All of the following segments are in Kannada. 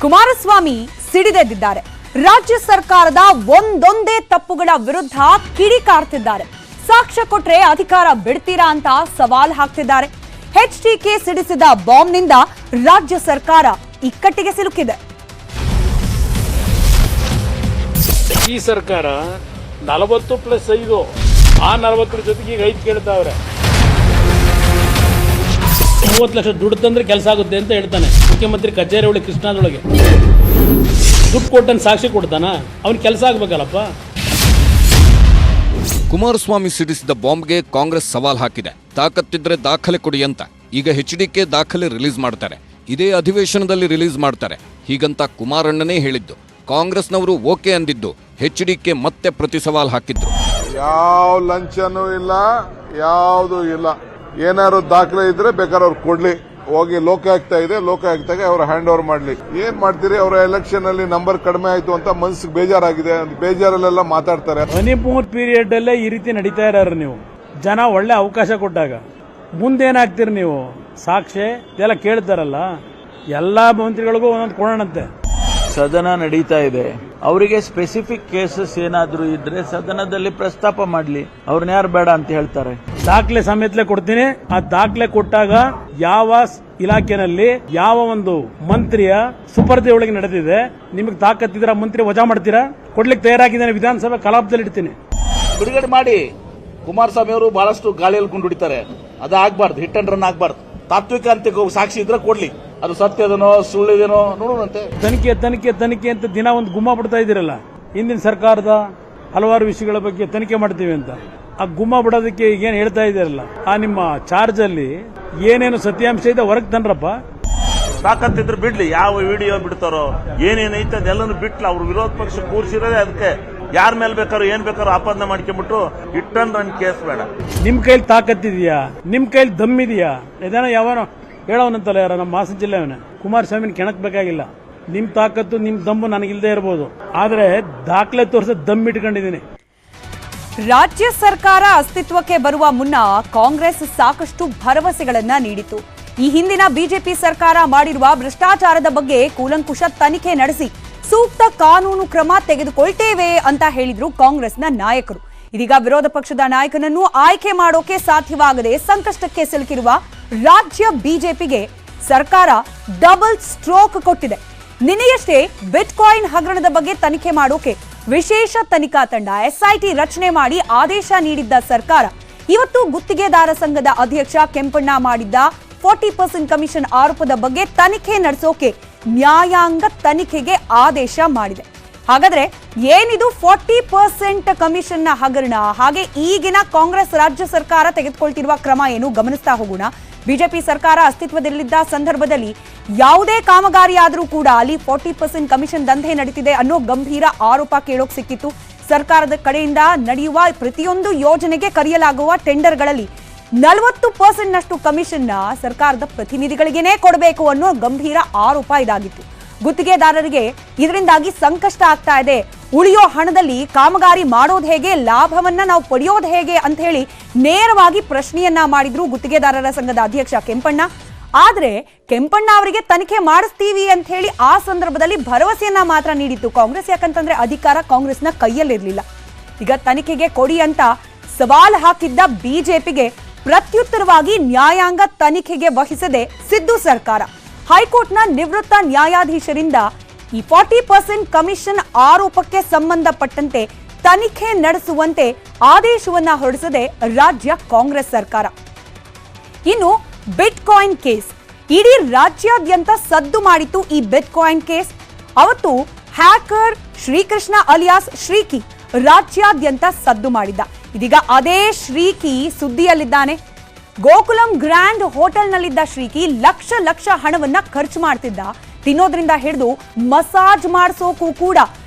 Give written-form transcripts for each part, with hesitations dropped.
ಕುಮಾರಸ್ವಾಮಿ ಸಿಡಿದೆದ್ದಿದ್ದಾರೆ. ರಾಜ್ಯ ಸರ್ಕಾರದ ಒಂದೊಂದೇ ತಪ್ಪುಗಳ ವಿರುದ್ಧ ಕಿಡಿಕಾರ್ತಿದ್ದಾರೆ. ಸಾಕ್ಷ್ಯ ಕೊಟ್ರೆ ಅಧಿಕಾರ ಬಿಡ್ತೀರಾ ಅಂತ ಸವಾಲ್ ಹಾಕ್ತಿದ್ದಾರೆ. ಎಚ್ಡಿಕೆ ಸಿಡಿಸಿದ ಬಾಂಬ್ನಿಂದ ರಾಜ್ಯ ಸರ್ಕಾರ ಇಕ್ಕಟ್ಟಿಗೆ ಸಿಲುಕಿದೆ. ಈ ಸರ್ಕಾರ 40+5 ಆ 40 ಜೊತೆಗೆ ಈಗ 5 ಕೇಳ್ತಾವ್ರೆ. 30 ಲಕ್ಷ ದುಡ್ಡು ತಂದ್ರೆ ಕೆಲಸ ಆಗುತ್ತೆ ಅಂತ ಹೇಳ್ತಾನೆ ಮುಖ್ಯಮಂತ್ರಿ ಕಚೇರಿ ಒಳಗೆ ಕೃಷ್ಣಾದೊಳಗೆ. ದುಡ್ಡು ಕೊಟ್ಟನ್ ಸಾಕ್ಷಿ ಕೊಡ್ತಾನ, ಅವ್ನ ಕೆಲಸ ಆಗ್ಬೇಕಲ್ಲಪ್ಪ. ಕುಮಾರಸ್ವಾಮಿ ಸಿಡಿಸಿದ ಬಾಂಬ್ಗೆ ಕಾಂಗ್ರೆಸ್ ಸವಾಲ್ ಹಾಕಿದೆ. ತಾಕತ್ತಿದ್ರೆ ದಾಖಲೆ ಕೊಡಿ ಅಂತ. ಈಗ ಎಚ್ಡಿಕೆ ದಾಖಲೆ ರಿಲೀಸ್ ಮಾಡ್ತಾರೆ. ಇದೇ ಅಧಿವೇಶನದಲ್ಲಿ ರಿಲೀಸ್ ಮಾಡ್ತಾರೆ ಹೀಗಂತ ಕುಮಾರಣ್ಣನೇ ಹೇಳಿದ್ದು. ಕಾಂಗ್ರೆಸ್ನವರು ಓಕೆ ಅಂದಿದ್ದು. ಎಚ್ಡಿಕೆ ಮತ್ತೆ ಪ್ರತಿ ಸವಾಲ್ ಹಾಕಿದ್ರು. ಯಾವ ಲಂಚನೂ ಇಲ್ಲ, ಯಾವುದು ಇಲ್ಲ. ಏನಾದ್ರು ದಾಖಲೆ ಇದ್ರೆ ಬೇಕಾದ್ರೆ ಅವ್ರು ಕೊಡ್ಲಿ, ಹೋಗಿ ಲೋಕಾಯುಕ್ತ ಇದೆ, ಲೋಕಾಯುಕ್ತಗೆ ಅವ್ರು ಹ್ಯಾಂಡ್ ಓವರ್ ಮಾಡ್ಲಿ. ಏನ್ ಮಾಡ್ತೀರಿ? ಅವರ ಎಲೆಕ್ಷನ್ ಅಲ್ಲಿ ನಂಬರ್ ಕಡಿಮೆ ಆಯ್ತು ಅಂತ ಮನಸ್ಸಿಗೆ ಬೇಜಾರಾಗಿದೆ. ಬೇಜಾರಲ್ಲೆಲ್ಲ ಮಾತಾಡ್ತಾರೆ. ಹನಿಮೂನ್ ಪೀರಿಯಡ್ ಅಲ್ಲೇ ಈ ರೀತಿ ನಡೀತಾ ಇರೋರು ನೀವು. ಜನ ಒಳ್ಳೆ ಅವಕಾಶ ಕೊಟ್ಟಾಗ ಮುಂದೇನಾಗ್ತೀರಿ ನೀವು? ಸಾಕ್ಷಿ ಇದೆಲ್ಲ ಕೇಳ್ತಾರಲ್ಲ, ಎಲ್ಲಾ ಮಂತ್ರಿಗಳಿಗೂ ಒಂದೊಂದು ಕೊಡೋಣಂತೆ. ಸದನ ನಡೀತಾ ಇದೆ, ಅವರಿಗೆ ಸ್ಪೆಸಿಫಿಕ್ ಕೇಸಸ್ ಏನಾದ್ರೂ ಇದ್ರೆ ಸದನದಲ್ಲಿ ಪ್ರಸ್ತಾಪ ಮಾಡ್ಲಿ. ಅವ್ರನ್ನ ಯಾರು ಬೇಡ ಅಂತ ಹೇಳ್ತಾರೆ? ದಾಖಲೆ ಸಮೇತಲೇ ಕೊಡ್ತೀನಿ. ಆ ದಾಖಲೆ ಕೊಟ್ಟಾಗ ಯಾವ ಇಲಾಖೆನಲ್ಲಿ ಯಾವ ಒಂದು ಮಂತ್ರಿಯ ಸುಪರ್ದಿ ಒಳಗೆ ನಡೆದಿದೆ, ನಿಮಗೆ ತಾಕತ್ತಿದ್ರ ಮಂತ್ರಿ ವಜಾ ಮಾಡ್ತೀರಾ? ಕೊಡ್ಲಿಕ್ಕೆ ತಯಾರಾಗಿದ್ದೇನೆ. ವಿಧಾನಸಭೆ ಕಲಾಪದಲ್ಲಿ ಇಡ್ತೀನಿ. ಬಿಡುಗಡೆ ಮಾಡಿ. ಕುಮಾರಸ್ವಾಮಿ ಅವರು ಬಹಳಷ್ಟು ಗಾಳಿಯಲ್ಲಿ ಗುಂಡುಡಿತಾರೆ. ಅದಾಗಬಾರ್ದು, ಹಿಟ್ ಅಂಡ್ ರನ್ ಆಗಬಾರ್ದು. ತಾತ್ವಿಕ ಅಂತ ಸಾಕ್ಷಿ ಇದ್ರೆ ಕೊಡ್ಲಿ. ಅದು ಸತ್ಯದನೋ ಸುಳ್ಳಿದೇನೋ ನೋಡೋಣಂತೆ. ತನಿಖೆ ತನಿಖೆ ತನಿಖೆ ಅಂತ ದಿನ ಒಂದು ಗುಮ್ಮ ಬಿಡ್ತಾ ಇದ್ದೀರಲ್ಲ. ಹಿಂದಿನ ಸರ್ಕಾರದ ಹಲವಾರು ವಿಷಯಗಳ ಬಗ್ಗೆ ತನಿಖೆ ಮಾಡ್ತೀವಿ ಅಂತ ಆ ಗುಮ್ಮ ಬಿಡೋದಕ್ಕೆ ಈಗೇನು ಹೇಳ್ತಾ ಇದ್ದೀರಲ್ಲ, ಆ ನಿಮ್ಮ ಚಾರ್ಜ್ ಅಲ್ಲಿ ಏನೇನು ಸತ್ಯಾಂಶ ಇದೆ ಹೊರಗೆ ತನ್ರಪ್ಪ. ತಾಕತ್ತಿದ್ರೆ ಬಿಡ್ಲಿ. ಯಾವ ವಿಡಿಯೋ ಬಿಡ್ತಾರೋ ಏನೇನೈತೆ ಅದೆಲ್ಲನೂ ಬಿಟ್ಲ. ಅವ್ರು ವಿರೋಧ ಪಕ್ಷ ಕೂರ್ಸಿರೋದೇ ಅದಕ್ಕೆ. ಯಾರ ಮೇಲೆ ಬೇಕಾದ್ರೂ ಏನ್ ಬೇಕಾದ್ರೂ ಆಪಾದನೆ ಮಾಡ್ಕೊಂಡ್ಬಿಟ್ಟು ಹಿಟ್ ಅಂಡ್ ರನ್ ಕೇಸ್ ಬೇಡ. ನಿಮ್ ಕೈಲಿ ತಾಕತ್ತಿದೆಯಾ? ನಿಮ್ ಕೈಲಿ ದಮ್ಮಿದೆಯಾ? ಇದೇನೋ ಯಾವನೋ ಹೇಳೋನಂತಲ್ಲ, ಯಾರ ನಮ್ಮ ಹಾಸನ ಜಿಲ್ಲೆಯವನೇ. ಕುಮಾರಸ್ವಾಮಿನ ಕೆಣಕ್ ಬೇಕಾಗಿಲ್ಲ. ನಿಮ್ ತಾಕತ್ತು ನಿಮ್ ದಮ್ಮು ನನಗಿಲ್ದೇ ಇರಬಹುದು, ಆದ್ರೆ ದಾಖಲೆ ತೋರಿಸ ದಮ್ ಇಟ್ಕೊಂಡಿದ್ದೀನಿ. ರಾಜ್ಯ ಸರ್ಕಾರ ಅಸ್ತಿತ್ವಕ್ಕೆ ಬರುವ ಮುನ್ನ ಕಾಂಗ್ರೆಸ್ ಸಾಕಷ್ಟು ಭರವಸೆಗಳನ್ನ ನೀಡಿತು. ಈ ಹಿಂದಿನ ಬಿಜೆಪಿ ಸರ್ಕಾರ ಮಾಡಿರುವ ಭ್ರಷ್ಟಾಚಾರದ ಬಗ್ಗೆ ಕೂಲಂಕುಷ ತನಿಖೆ ನಡೆಸಿ ಸೂಕ್ತ ಕಾನೂನು ಕ್ರಮ ತೆಗೆದುಕೊಳ್ತೇವೆ ಅಂತ ಹೇಳಿದ್ರು ಕಾಂಗ್ರೆಸ್ನ ನಾಯಕರು. ಇದೀಗ ವಿರೋಧ ಪಕ್ಷದ ನಾಯಕನನ್ನು ಆಯ್ಕೆ ಮಾಡೋಕೆ ಸಾಧ್ಯವಾಗದೆ ಸಂಕಷ್ಟಕ್ಕೆ ಸಿಲುಕಿರುವ ರಾಜ್ಯ ಬಿಜೆಪಿಗೆ ಸರ್ಕಾರ ಡಬಲ್ ಸ್ಟ್ರೋಕ್ ಕೊಟ್ಟಿದೆ. ನಿನ್ನೆಯಷ್ಟೇ ಬಿಟ್ಕಾಯಿನ್ ಹಗರಣದ ಬಗ್ಗೆ ತನಿಖೆ ಮಾಡೋಕೆ ವಿಶೇಷ ತನಿಖಾ ತಂಡ ಎಸ್ಐಟಿ ರಚನೆ ಮಾಡಿ ಆದೇಶ ನೀಡಿದ್ದ ಸರ್ಕಾರ ಇವತ್ತು ಗುತ್ತಿಗೆದಾರ ಸಂಘದ ಅಧ್ಯಕ್ಷ ಕೆಂಪಣ್ಣ ಮಾಡಿದ್ದ 40% ಕಮಿಷನ್ ಆರೋಪದ ಬಗ್ಗೆ ತನಿಖೆ ನಡೆಸೋಕೆ ನ್ಯಾಯಾಂಗ ತನಿಖೆಗೆ ಆದೇಶ ಮಾಡಿದೆ. ಹಾಗಾದ್ರೆ ಏನಿದು 40% ಕಮಿಷನ್ನ ಹಗರಣ? ಹಾಗೆ ಈಗಿನ ಕಾಂಗ್ರೆಸ್ ರಾಜ್ಯ ಸರ್ಕಾರ ತೆಗೆದುಕೊಳ್ತಿರುವ ಕ್ರಮ ಏನು ಗಮನಿಸ್ತಾ ಹೋಗೋಣ. ಬಿಜೆಪಿ ಸರ್ಕಾರ ಅಸ್ತಿತ್ವದಲ್ಲಿದ್ದ ಸಂದರ್ಭದಲ್ಲಿ ಯಾವುದೇ ಕಾಮಗಾರಿ ಆದರೂ ಕೂಡ ಅಲ್ಲಿ 40% ಕಮಿಷನ್ ದಂಧೆ ನಡೀತಿದೆ ಅನ್ನೋ ಗಂಭೀರ ಆರೋಪ ಕೇಳೋಕ್ ಸಿಕ್ಕಿತ್ತು. ಸರ್ಕಾರದ ಕಡೆಯಿಂದ ನಡೆಯುವ ಪ್ರತಿಯೊಂದು ಯೋಜನೆಗೆ ಕರೆಯಲಾಗುವ ಟೆಂಡರ್ಗಳಲ್ಲಿ 40% ಕಮಿಷನ್ ಸರ್ಕಾರದ ಪ್ರತಿನಿಧಿಗಳಿಗೇನೆ ಕೊಡಬೇಕು ಅನ್ನೋ ಗಂಭೀರ ಆರೋಪ ಇದಾಗಿತ್ತು. ಗುತ್ತಿಗೆದಾರರಿಗೆ ಇದರಿಂದಾಗಿ ಸಂಕಷ್ಟ ಆಗ್ತಾ ಇದೆ. ಉಳಿಯೋ ಹಣದಲ್ಲಿ ಕಾಮಗಾರಿ ಮಾಡೋದು ಹೇಗೆ, ಲಾಭವನ್ನ ನಾವು ಪಡೆಯೋದು ಹೇಗೆ ಅಂತ ಹೇಳಿ ನೇರವಾಗಿ ಪ್ರಶ್ನೆಯನ್ನ ಮಾಡಿದ್ರು ಗುತ್ತಿಗೆದಾರರ ಸಂಘದ ಅಧ್ಯಕ್ಷ ಕೆಂಪಣ್ಣ. ಆದ್ರೆ ಕೆಂಪಣ್ಣ ಅವರಿಗೆ ತನಿಖೆ ಮಾಡಿಸ್ತೀವಿ ಅಂತ ಹೇಳಿ ಆ ಸಂದರ್ಭದಲ್ಲಿ ಭರವಸೆಯನ್ನ ಮಾತ್ರ ನೀಡಿತ್ತು ಕಾಂಗ್ರೆಸ್. ಯಾಕಂತಂದ್ರೆ ಅಧಿಕಾರ ಕಾಂಗ್ರೆಸ್ನ ಕೈಯಲ್ಲಿರ್ಲಿಲ್ಲ. ಈಗ ತನಿಖೆಗೆ ಕೊಡಿ ಅಂತ ಸವಾಲ್ ಹಾಕಿದ್ದ ಬಿಜೆಪಿಗೆ ಪ್ರತ್ಯುತ್ತರವಾಗಿ ನ್ಯಾಯಾಂಗ ತನಿಖೆಗೆ ವಹಿಸದೆ ಸಿದ್ದು ಸರ್ಕಾರ ಹೈಕೋರ್ಟ್ನ ನಿವೃತ್ತ ನ್ಯಾಯಾಧೀಶರಿಂದ ಈ 40% ಕಮಿಷನ್ ಆರೋಪಕ್ಕೆ ಸಂಬಂಧಪಟ್ಟಂತೆ ತನಿಖೆ ನಡೆಸುವಂತೆ ಆದೇಶವನ್ನ ಹೊರಡಿಸದೆ ರಾಜ್ಯ ಕಾಂಗ್ರೆಸ್ ಸರ್ಕಾರ. ಇನ್ನು ಬಿಟ್ಕಾಯಿನ್ ಕೇಸ್ ಇಡೀ ರಾಜ್ಯಾದ್ಯಂತ ಸದ್ದು ಮಾಡಿತ್ತು. ಈ ಬಿಟ್ಕಾಯಿನ್ ಕೇಸ್ ಅವತ್ತು ಹ್ಯಾಕರ್ ಶ್ರೀಕೃಷ್ಣ ಅಲಿಯಾಸ್ ಶ್ರೀಕಿ ರಾಜ್ಯಾದ್ಯಂತ ಸದ್ದು ಮಾಡಿದ್ದ. ಇದೀಗ ಅದೇ ಶ್ರೀಕಿ ಸುದ್ದಿಯಲ್ಲಿದ್ದಾನೆ. ಗೋಕುಲಂ ಗ್ರ್ಯಾಂಡ್ ಹೋಟೆಲ್ನಲ್ಲಿದ್ದ ಶ್ರೀಕಿ ಲಕ್ಷ ಲಕ್ಷ ಹಣವನ್ನ ಖರ್ಚು ಮಾಡ್ತಿದ್ದ. ತಿನ್ನೋದ್ರಿಂದ ಹಿಡಿದು ಮಸಾಜ್ ಮಾಡಿಸೋಕು ಕೂಡ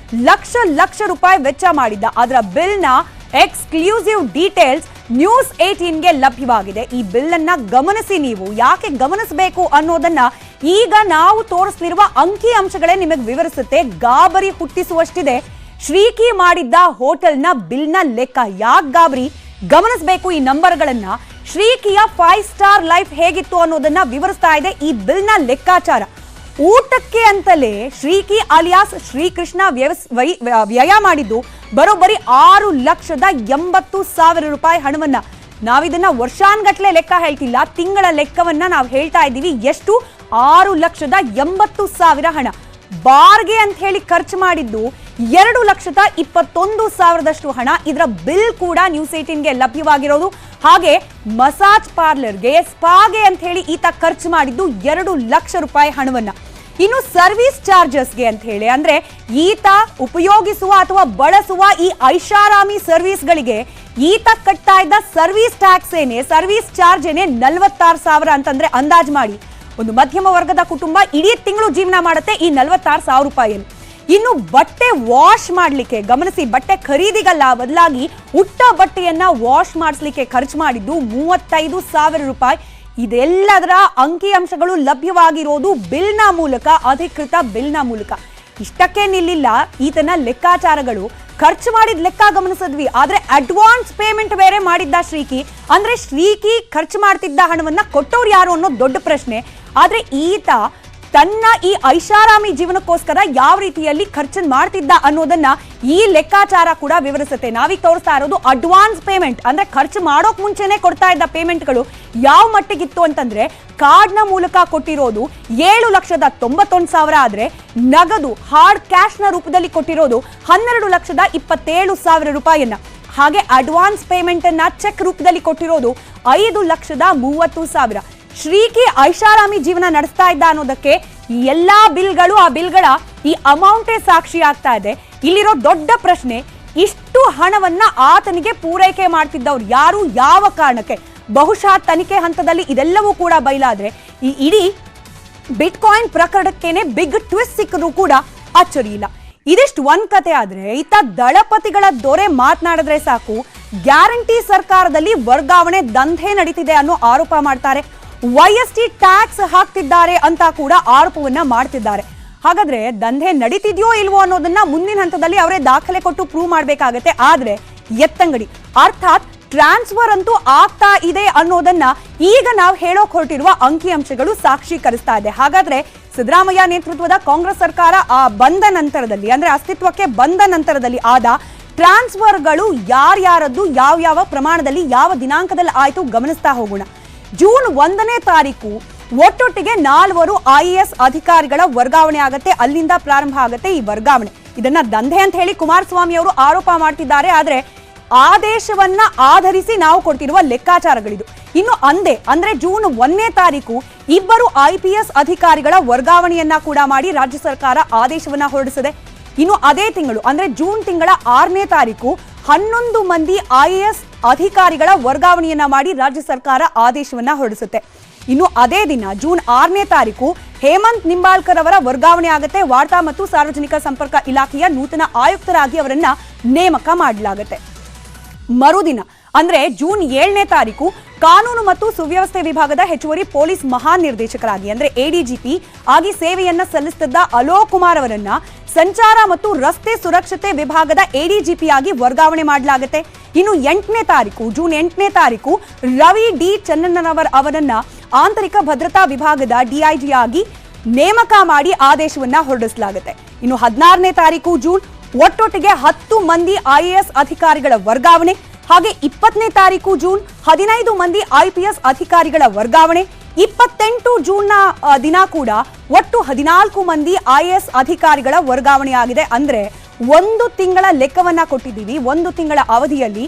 ಲಕ್ಷ ಲಕ್ಷ ರೂಪಾಯಿ ವೆಚ್ಚ ಮಾಡಿದ್ದ. ಅದರ ಬಿಲ್ನ ಎಕ್ಸ್ಕ್ಲೂಸಿವ್ ಡೀಟೇಲ್ಸ್ ನ್ಯೂಸ್ 18ಗೆ ಲಭ್ಯವಾಗಿದೆ. ಈ ಬಿಲ್ ಅನ್ನ ಗಮನಿಸಿ. ನೀವು ಯಾಕೆ ಗಮನಿಸಬೇಕು ಅನ್ನೋದನ್ನ ಈಗ ನಾವು ತೋರಿಸ್ತಿರುವ ಅಂಕಿ ಅಂಶಗಳೇ ನಿಮಗೆ ವಿವರಿಸುತ್ತೆ. ಗಾಬರಿ ಹುಟ್ಟಿಸುವಷ್ಟಿದೆ ಶ್ರೀಕಿ ಮಾಡಿದ್ದ ಹೋಟೆಲ್ನ ಬಿಲ್ನ ಲೆಕ್ಕ. ಯಾಕೆ ಗಾಬರಿ? ಗಮನಿಸಬೇಕು ಈ ನಂಬರ್ಗಳನ್ನ. ಶ್ರೀಕಿಯ 5 ಸ್ಟಾರ್ ಲೈಫ್ ಹೇಗಿತ್ತು ಅನ್ನೋದನ್ನ ವಿವರಿಸ್ತಾ ಇದೆ ಈ ಬಿಲ್ನ ಲೆಕ್ಕಾಚಾರ. ಊಟಕ್ಕೆ ಅಂತಲೇ ಶ್ರೀಕಿ ಅಲಿಯಾಸ್ ಶ್ರೀಕೃಷ್ಣ ವ್ಯಯ ಮಾಡಿದ್ದು ಬರೋಬ್ಬರಿ 6,80,000 ರೂಪಾಯಿ ಹಣವನ್ನ. ನಾವಿದನ್ನ ವರ್ಷಾನ್ಗಟ್ಲೆ ಲೆಕ್ಕ ಹೇಳ್ತಿಲ್ಲ, ತಿಂಗಳ ಲೆಕ್ಕವನ್ನ ನಾವು ಹೇಳ್ತಾ ಇದ್ದೀವಿ. ಎಷ್ಟು? 6,80,000 ಹಣ. ಬಾರ್ಗೆ ಅಂತ ಹೇಳಿ ಖರ್ಚು ಮಾಡಿದ್ದು 2,21,000 ಹಣ. ಇದರ ಬಿಲ್ ಕೂಡ ನ್ಯೂಸ್ 18ಗೆ ಲಭ್ಯವಾಗಿರೋದು. ಹಾಗೆ ಮಸಾಜ್ ಪಾರ್ಲರ್ಗೆ, ಸ್ಪಾಗೆ ಅಂತ ಹೇಳಿ ಈತ ಖರ್ಚು ಮಾಡಿದ್ದು 2 ಲಕ್ಷ ರೂಪಾಯಿ ಹಣವನ್ನ. ಇನ್ನು ಸರ್ವಿಸ್ ಚಾರ್ಜಸ್ಗೆ ಅಂತ ಹೇಳಿ, ಅಂದ್ರೆ ಈತ ಉಪಯೋಗಿಸುವ ಅಥವಾ ಬಳಸುವ ಈ ಐಷಾರಾಮಿ ಸರ್ವಿಸ್ಗಳಿಗೆ ಈತ ಕಟ್ತಾ ಇದ್ದ ಸರ್ವಿಸ್ ಟ್ಯಾಕ್ಸ್ ಏನೇ, ಸರ್ವಿಸ್ ಚಾರ್ಜ್ ಏನೇ 46,000 ಅಂತಂದ್ರೆ ಅಂದಾಜು ಮಾಡಿ ಒಂದು ಮಧ್ಯಮ ವರ್ಗದ ಕುಟುಂಬ ಇಡೀ ತಿಂಗಳು ಜೀವನ ಮಾಡುತ್ತೆ ಈ 46,000 ರೂಪಾಯಿಯಲ್ಲಿ. ಇನ್ನು ಬಟ್ಟೆ ವಾಶ್ ಮಾಡ್ಲಿಕ್ಕೆ ಗಮನಿಸಿ, ಬಟ್ಟೆ ಖರೀದಿಗಲ್ಲ, ಬದಲಾಗಿ ಉಟ್ಟ ಬಟ್ಟೆಯನ್ನ ವಾಶ್ ಮಾಡಿಸ್ಲಿಕ್ಕೆ ಖರ್ಚು ಮಾಡಿದ್ದು 35,000 ರೂಪಾಯಿ. ಇದೆಲ್ಲದರ ಅಂಕಿಅಂಶಗಳು ಲಭ್ಯವಾಗಿರೋದು ಬಿಲ್ನ ಮೂಲಕ, ಅಧಿಕೃತ ಬಿಲ್ನ ಮೂಲಕ. ಇಷ್ಟಕ್ಕೆ ನಿಲ್ಲಿಲ್ಲ ಈತನ ಲೆಕ್ಕಾಚಾರಗಳು. ಖರ್ಚು ಮಾಡಿದ ಲೆಕ್ಕ ಗಮನಿಸಿದ್ವಿ, ಆದ್ರೆ ಅಡ್ವಾನ್ಸ್ ಪೇಮೆಂಟ್ ಬೇರೆ ಮಾಡಿದ್ದ ಶ್ರೀಕಿ. ಅಂದ್ರೆ ಶ್ರೀಕಿ ಖರ್ಚು ಮಾಡ್ತಿದ್ದ ಹಣವನ್ನ ಕೊಟ್ಟವ್ರು ಯಾರು ಅನ್ನೋ ದೊಡ್ಡ ಪ್ರಶ್ನೆ. ಆದ್ರೆ ಈತ ತನ್ನ ಈ ಐಷಾರಾಮಿ ಜೀವನಕ್ಕೋಸ್ಕರ ಯಾವ ರೀತಿಯಲ್ಲಿ ಖರ್ಚನ್ನು ಮಾಡ್ತಿದ್ದ ಅನ್ನೋದನ್ನ ಈ ಲೆಕ್ಕಾಚಾರ ಕೂಡ ವಿವರಿಸುತ್ತೆ. ನಾವೀಗ ತೋರಿಸ್ತಾ ಇರೋದು ಅಡ್ವಾನ್ಸ್ ಪೇಮೆಂಟ್, ಅಂದ್ರೆ ಖರ್ಚು ಮಾಡೋಕ್ ಮುಂಚೆನೆ ಕೊಡ್ತಾ ಇದ್ದ ಪೇಮೆಂಟ್ಗಳು ಯಾವ ಮಟ್ಟಿಗಿತ್ತು ಅಂತಂದ್ರೆ, ಕಾರ್ಡ್ನ ಮೂಲಕ ಕೊಟ್ಟಿರೋದು 7,91,000 ಆದ್ರೆ ನಗದು ಹಾರ್ಡ್ ಕ್ಯಾಶ್ ನ ರೂಪದಲ್ಲಿ ಕೊಟ್ಟಿರೋದು 12,27,000 ರೂಪಾಯಿಯನ್ನ. ಹಾಗೆ ಅಡ್ವಾನ್ಸ್ ಪೇಮೆಂಟ್ ಅನ್ನ ಚೆಕ್ ರೂಪದಲ್ಲಿ ಕೊಟ್ಟಿರೋದು 5,30,000. ಶ್ರೀಕಿ ಐಷಾರಾಮಿ ಜೀವನ ನಡೆಸ್ತಾ ಇದ್ದ ಅನ್ನೋದಕ್ಕೆ ಈ ಎಲ್ಲಾ ಬಿಲ್ಗಳು, ಆ ಬಿಲ್ಗಳ ಈ ಅಮೌಂಟೇ ಸಾಕ್ಷಿ ಆಗ್ತಾ ಇದೆ. ಇಲ್ಲಿರೋ ದೊಡ್ಡ ಪ್ರಶ್ನೆ, ಇಷ್ಟು ಹಣವನ್ನ ಆತನಿಗೆ ಪೂರೈಕೆ ಮಾಡ್ತಿದ್ದವ್ರು ಯಾರು, ಯಾವ ಕಾರಣಕ್ಕೆ? ಬಹುಶಃ ತನಿಖೆ ಹಂತದಲ್ಲಿ ಇದೆಲ್ಲವೂ ಕೂಡ ಬಯಲಾದ್ರೆ ಈ ಇಡೀ ಬಿಟ್ಕಾಯಿನ್ ಪ್ರಕರಣಕ್ಕೇನೆ ಬಿಗ್ ಟ್ವಿಸ್ಟ್ ಸಿಕ್ಕರೂ ಕೂಡ ಅಚ್ಚರಿ ಇಲ್ಲ. ಇದಿಷ್ಟು ಒಂದ್ ಕತೆ ಆದ್ರೆ, ಇತ್ತ ದಳಪತಿಗಳ ದೊರೆ ಮಾತನಾಡಿದ್ರೆ ಸಾಕು, ಗ್ಯಾರಂಟಿ ಸರ್ಕಾರದಲ್ಲಿ ವರ್ಗಾವಣೆ ದಂಧೆ ನಡೀತಿದೆ ಅನ್ನೋ ಆರೋಪ ಮಾಡ್ತಾರೆ. YST ಟ್ಯಾಕ್ಸ್ ಹಾಕ್ತಿದ್ದಾರೆ ಅಂತ ಕೂಡ ಆರೋಪವನ್ನ ಮಾಡ್ತಿದ್ದಾರೆ. ಹಾಗಾದ್ರೆ ದಂಧೆ ನಡೀತಿದ್ಯೋ ಇಲ್ವೋ ಅನ್ನೋದನ್ನ ಮುಂದಿನ ಹಂತದಲ್ಲಿ ಅವರೇ ದಾಖಲೆ ಕೊಟ್ಟು ಪ್ರೂವ್ ಮಾಡ್ಬೇಕಾಗತ್ತೆ. ಆದ್ರೆ ಎತ್ತಂಗಡಿ, ಅರ್ಥಾತ್ ಟ್ರಾನ್ಸ್ಫರ್ ಅಂತೂ ಆಗ್ತಾ ಇದೆ ಅನ್ನೋದನ್ನ ಈಗ ನಾವು ಹೇಳೋಕ್ ಹೊರಟಿರುವ ಅಂಕಿಅಂಶಗಳು ಸಾಕ್ಷೀಕರಿಸ್ತಾ ಇದೆ. ಹಾಗಾದ್ರೆ ಸಿದ್ದರಾಮಯ್ಯ ನೇತೃತ್ವದ ಕಾಂಗ್ರೆಸ್ ಸರ್ಕಾರ ಬಂದ ನಂತರದಲ್ಲಿ, ಅಂದ್ರೆ ಅಸ್ತಿತ್ವಕ್ಕೆ ಬಂದ ನಂತರದಲ್ಲಿ ಆದ ಟ್ರಾನ್ಸ್ಫರ್ಗಳು ಯಾರ್ಯಾರದ್ದು, ಯಾವ ಪ್ರಮಾಣದಲ್ಲಿ, ಯಾವ ದಿನಾಂಕದಲ್ಲಿ ಆಯ್ತು ಗಮನಿಸ್ತಾ ಹೋಗೋಣ. ಜೂನ್ 1ನೇ ತಾರೀಕು ಒಟ್ಟೊಟ್ಟಿಗೆ 4 IAS ಅಧಿಕಾರಿಗಳ ವರ್ಗಾವಣೆ ಆಗತ್ತೆ. ಅಲ್ಲಿಂದ ಪ್ರಾರಂಭ ಆಗತ್ತೆ ಈ ವರ್ಗಾವಣೆ. ಇದನ್ನ ದಂಧೆ ಅಂತ ಹೇಳಿ ಕುಮಾರಸ್ವಾಮಿ ಅವರು ಆರೋಪ ಮಾಡ್ತಿದ್ದಾರೆ. ಆದ್ರೆ ಆದೇಶವನ್ನ ಆಧರಿಸಿ ನಾವು ಕೊಡ್ತಿರುವ ಲೆಕ್ಕಾಚಾರಗಳಿದು. ಇನ್ನು ಅಂದ್ರೆ ಜೂನ್ 1ನೇ ತಾರೀಕು 2 IPS ಅಧಿಕಾರಿಗಳ ವರ್ಗಾವಣೆಯನ್ನ ಕೂಡ ಮಾಡಿ ರಾಜ್ಯ ಸರ್ಕಾರ ಆದೇಶವನ್ನ ಹೊರಡಿಸಿದೆ. ಇನ್ನು ಅದೇ ತಿಂಗಳು ಅಂದ್ರೆ ಜೂನ್ ತಿಂಗಳ 6ನೇ ತಾರೀಕು 11 ಮಂದಿ IAS ಅಧಿಕಾರಿಗಳ ವರ್ಗಾವಣೆಯನ್ನ ಮಾಡಿ ರಾಜ್ಯ ಸರ್ಕಾರ ಆದೇಶವನ್ನ ಹೊರಡಿಸುತ್ತೆ. ಇನ್ನು ಅದೇ ದಿನ ಜೂನ್ 6ನೇ ತಾರೀಕು ಹೇಮಂತ್ ನಿಂಬಾಳ್ಕರ್ ಅವರ ವರ್ಗಾವಣೆ ಆಗುತ್ತೆ. ವಾರ್ತಾ ಮತ್ತು ಸಾರ್ವಜನಿಕ ಸಂಪರ್ಕ ಇಲಾಖೆಯ ನೂತನ ಆಯುಕ್ತರಾಗಿ ಅವರನ್ನ ನೇಮಕ ಮಾಡಲಾಗುತ್ತೆ. ಮರುದಿನ ಅಂದ್ರೆ ಜೂನ್ 7ನೇ ತಾರೀಕು ಕಾನೂನು ಮತ್ತು ಸುವ್ಯವಸ್ಥೆ ವಿಭಾಗದ ಹೆಚ್ಚುವರಿ ಪೊಲೀಸ್ ಮಹಾನಿರ್ದೇಶಕರಾಗಿ ಅಂದ್ರೆ ADGP ಆಗಿ ಸೇವೆಯನ್ನ ಸಲ್ಲಿಸುತ್ತಿದ್ದ ಅಲೋಕ್ ಕುಮಾರ್ ಅವರನ್ನ ಸಂಚಾರ ಮತ್ತು ರಸ್ತೆ ಸುರಕ್ಷತೆ ವಿಭಾಗದ ADGP ಆಗಿ ವರ್ಗಾವಣೆ ಮಾಡಲಾಗುತ್ತೆ. ಇನ್ನು ಜೂನ್ 8ನೇ ತಾರೀಕು ರವಿ ಡಿ ಚನ್ನಣ್ಣನವರ್ ಅವರನ್ನ ಆಂತರಿಕ ಭದ್ರತಾ ವಿಭಾಗದ DIG ಆಗಿ ನೇಮಕ ಮಾಡಿ ಆದೇಶವನ್ನ ಹೊರಡಿಸಲಾಗುತ್ತೆ. ಇನ್ನು 16ನೇ ತಾರೀಕು ಜೂನ್ ಒಟ್ಟೊಟ್ಟಿಗೆ 10 ಮಂದಿ IAS ಅಧಿಕಾರಿಗಳ ವರ್ಗಾವಣೆ. ಹಾಗೆ 20ನೇ ತಾರೀಕು ಜೂನ್ 15 ಮಂದಿ IPS ಅಧಿಕಾರಿಗಳ ವರ್ಗಾವಣೆ. 28 ಜೂನ್ನ ದಿನ ಕೂಡ ಒಟ್ಟು 14 ಮಂದಿ IAS ಅಧಿಕಾರಿಗಳ ವರ್ಗಾವಣೆ ಆಗಿದೆ. ಅಂದ್ರೆ 1 ತಿಂಗಳ ಲೆಕ್ಕವನ್ನ ಕೊಟ್ಟಿದ್ದೀವಿ. 1 ತಿಂಗಳ ಅವಧಿಯಲ್ಲಿ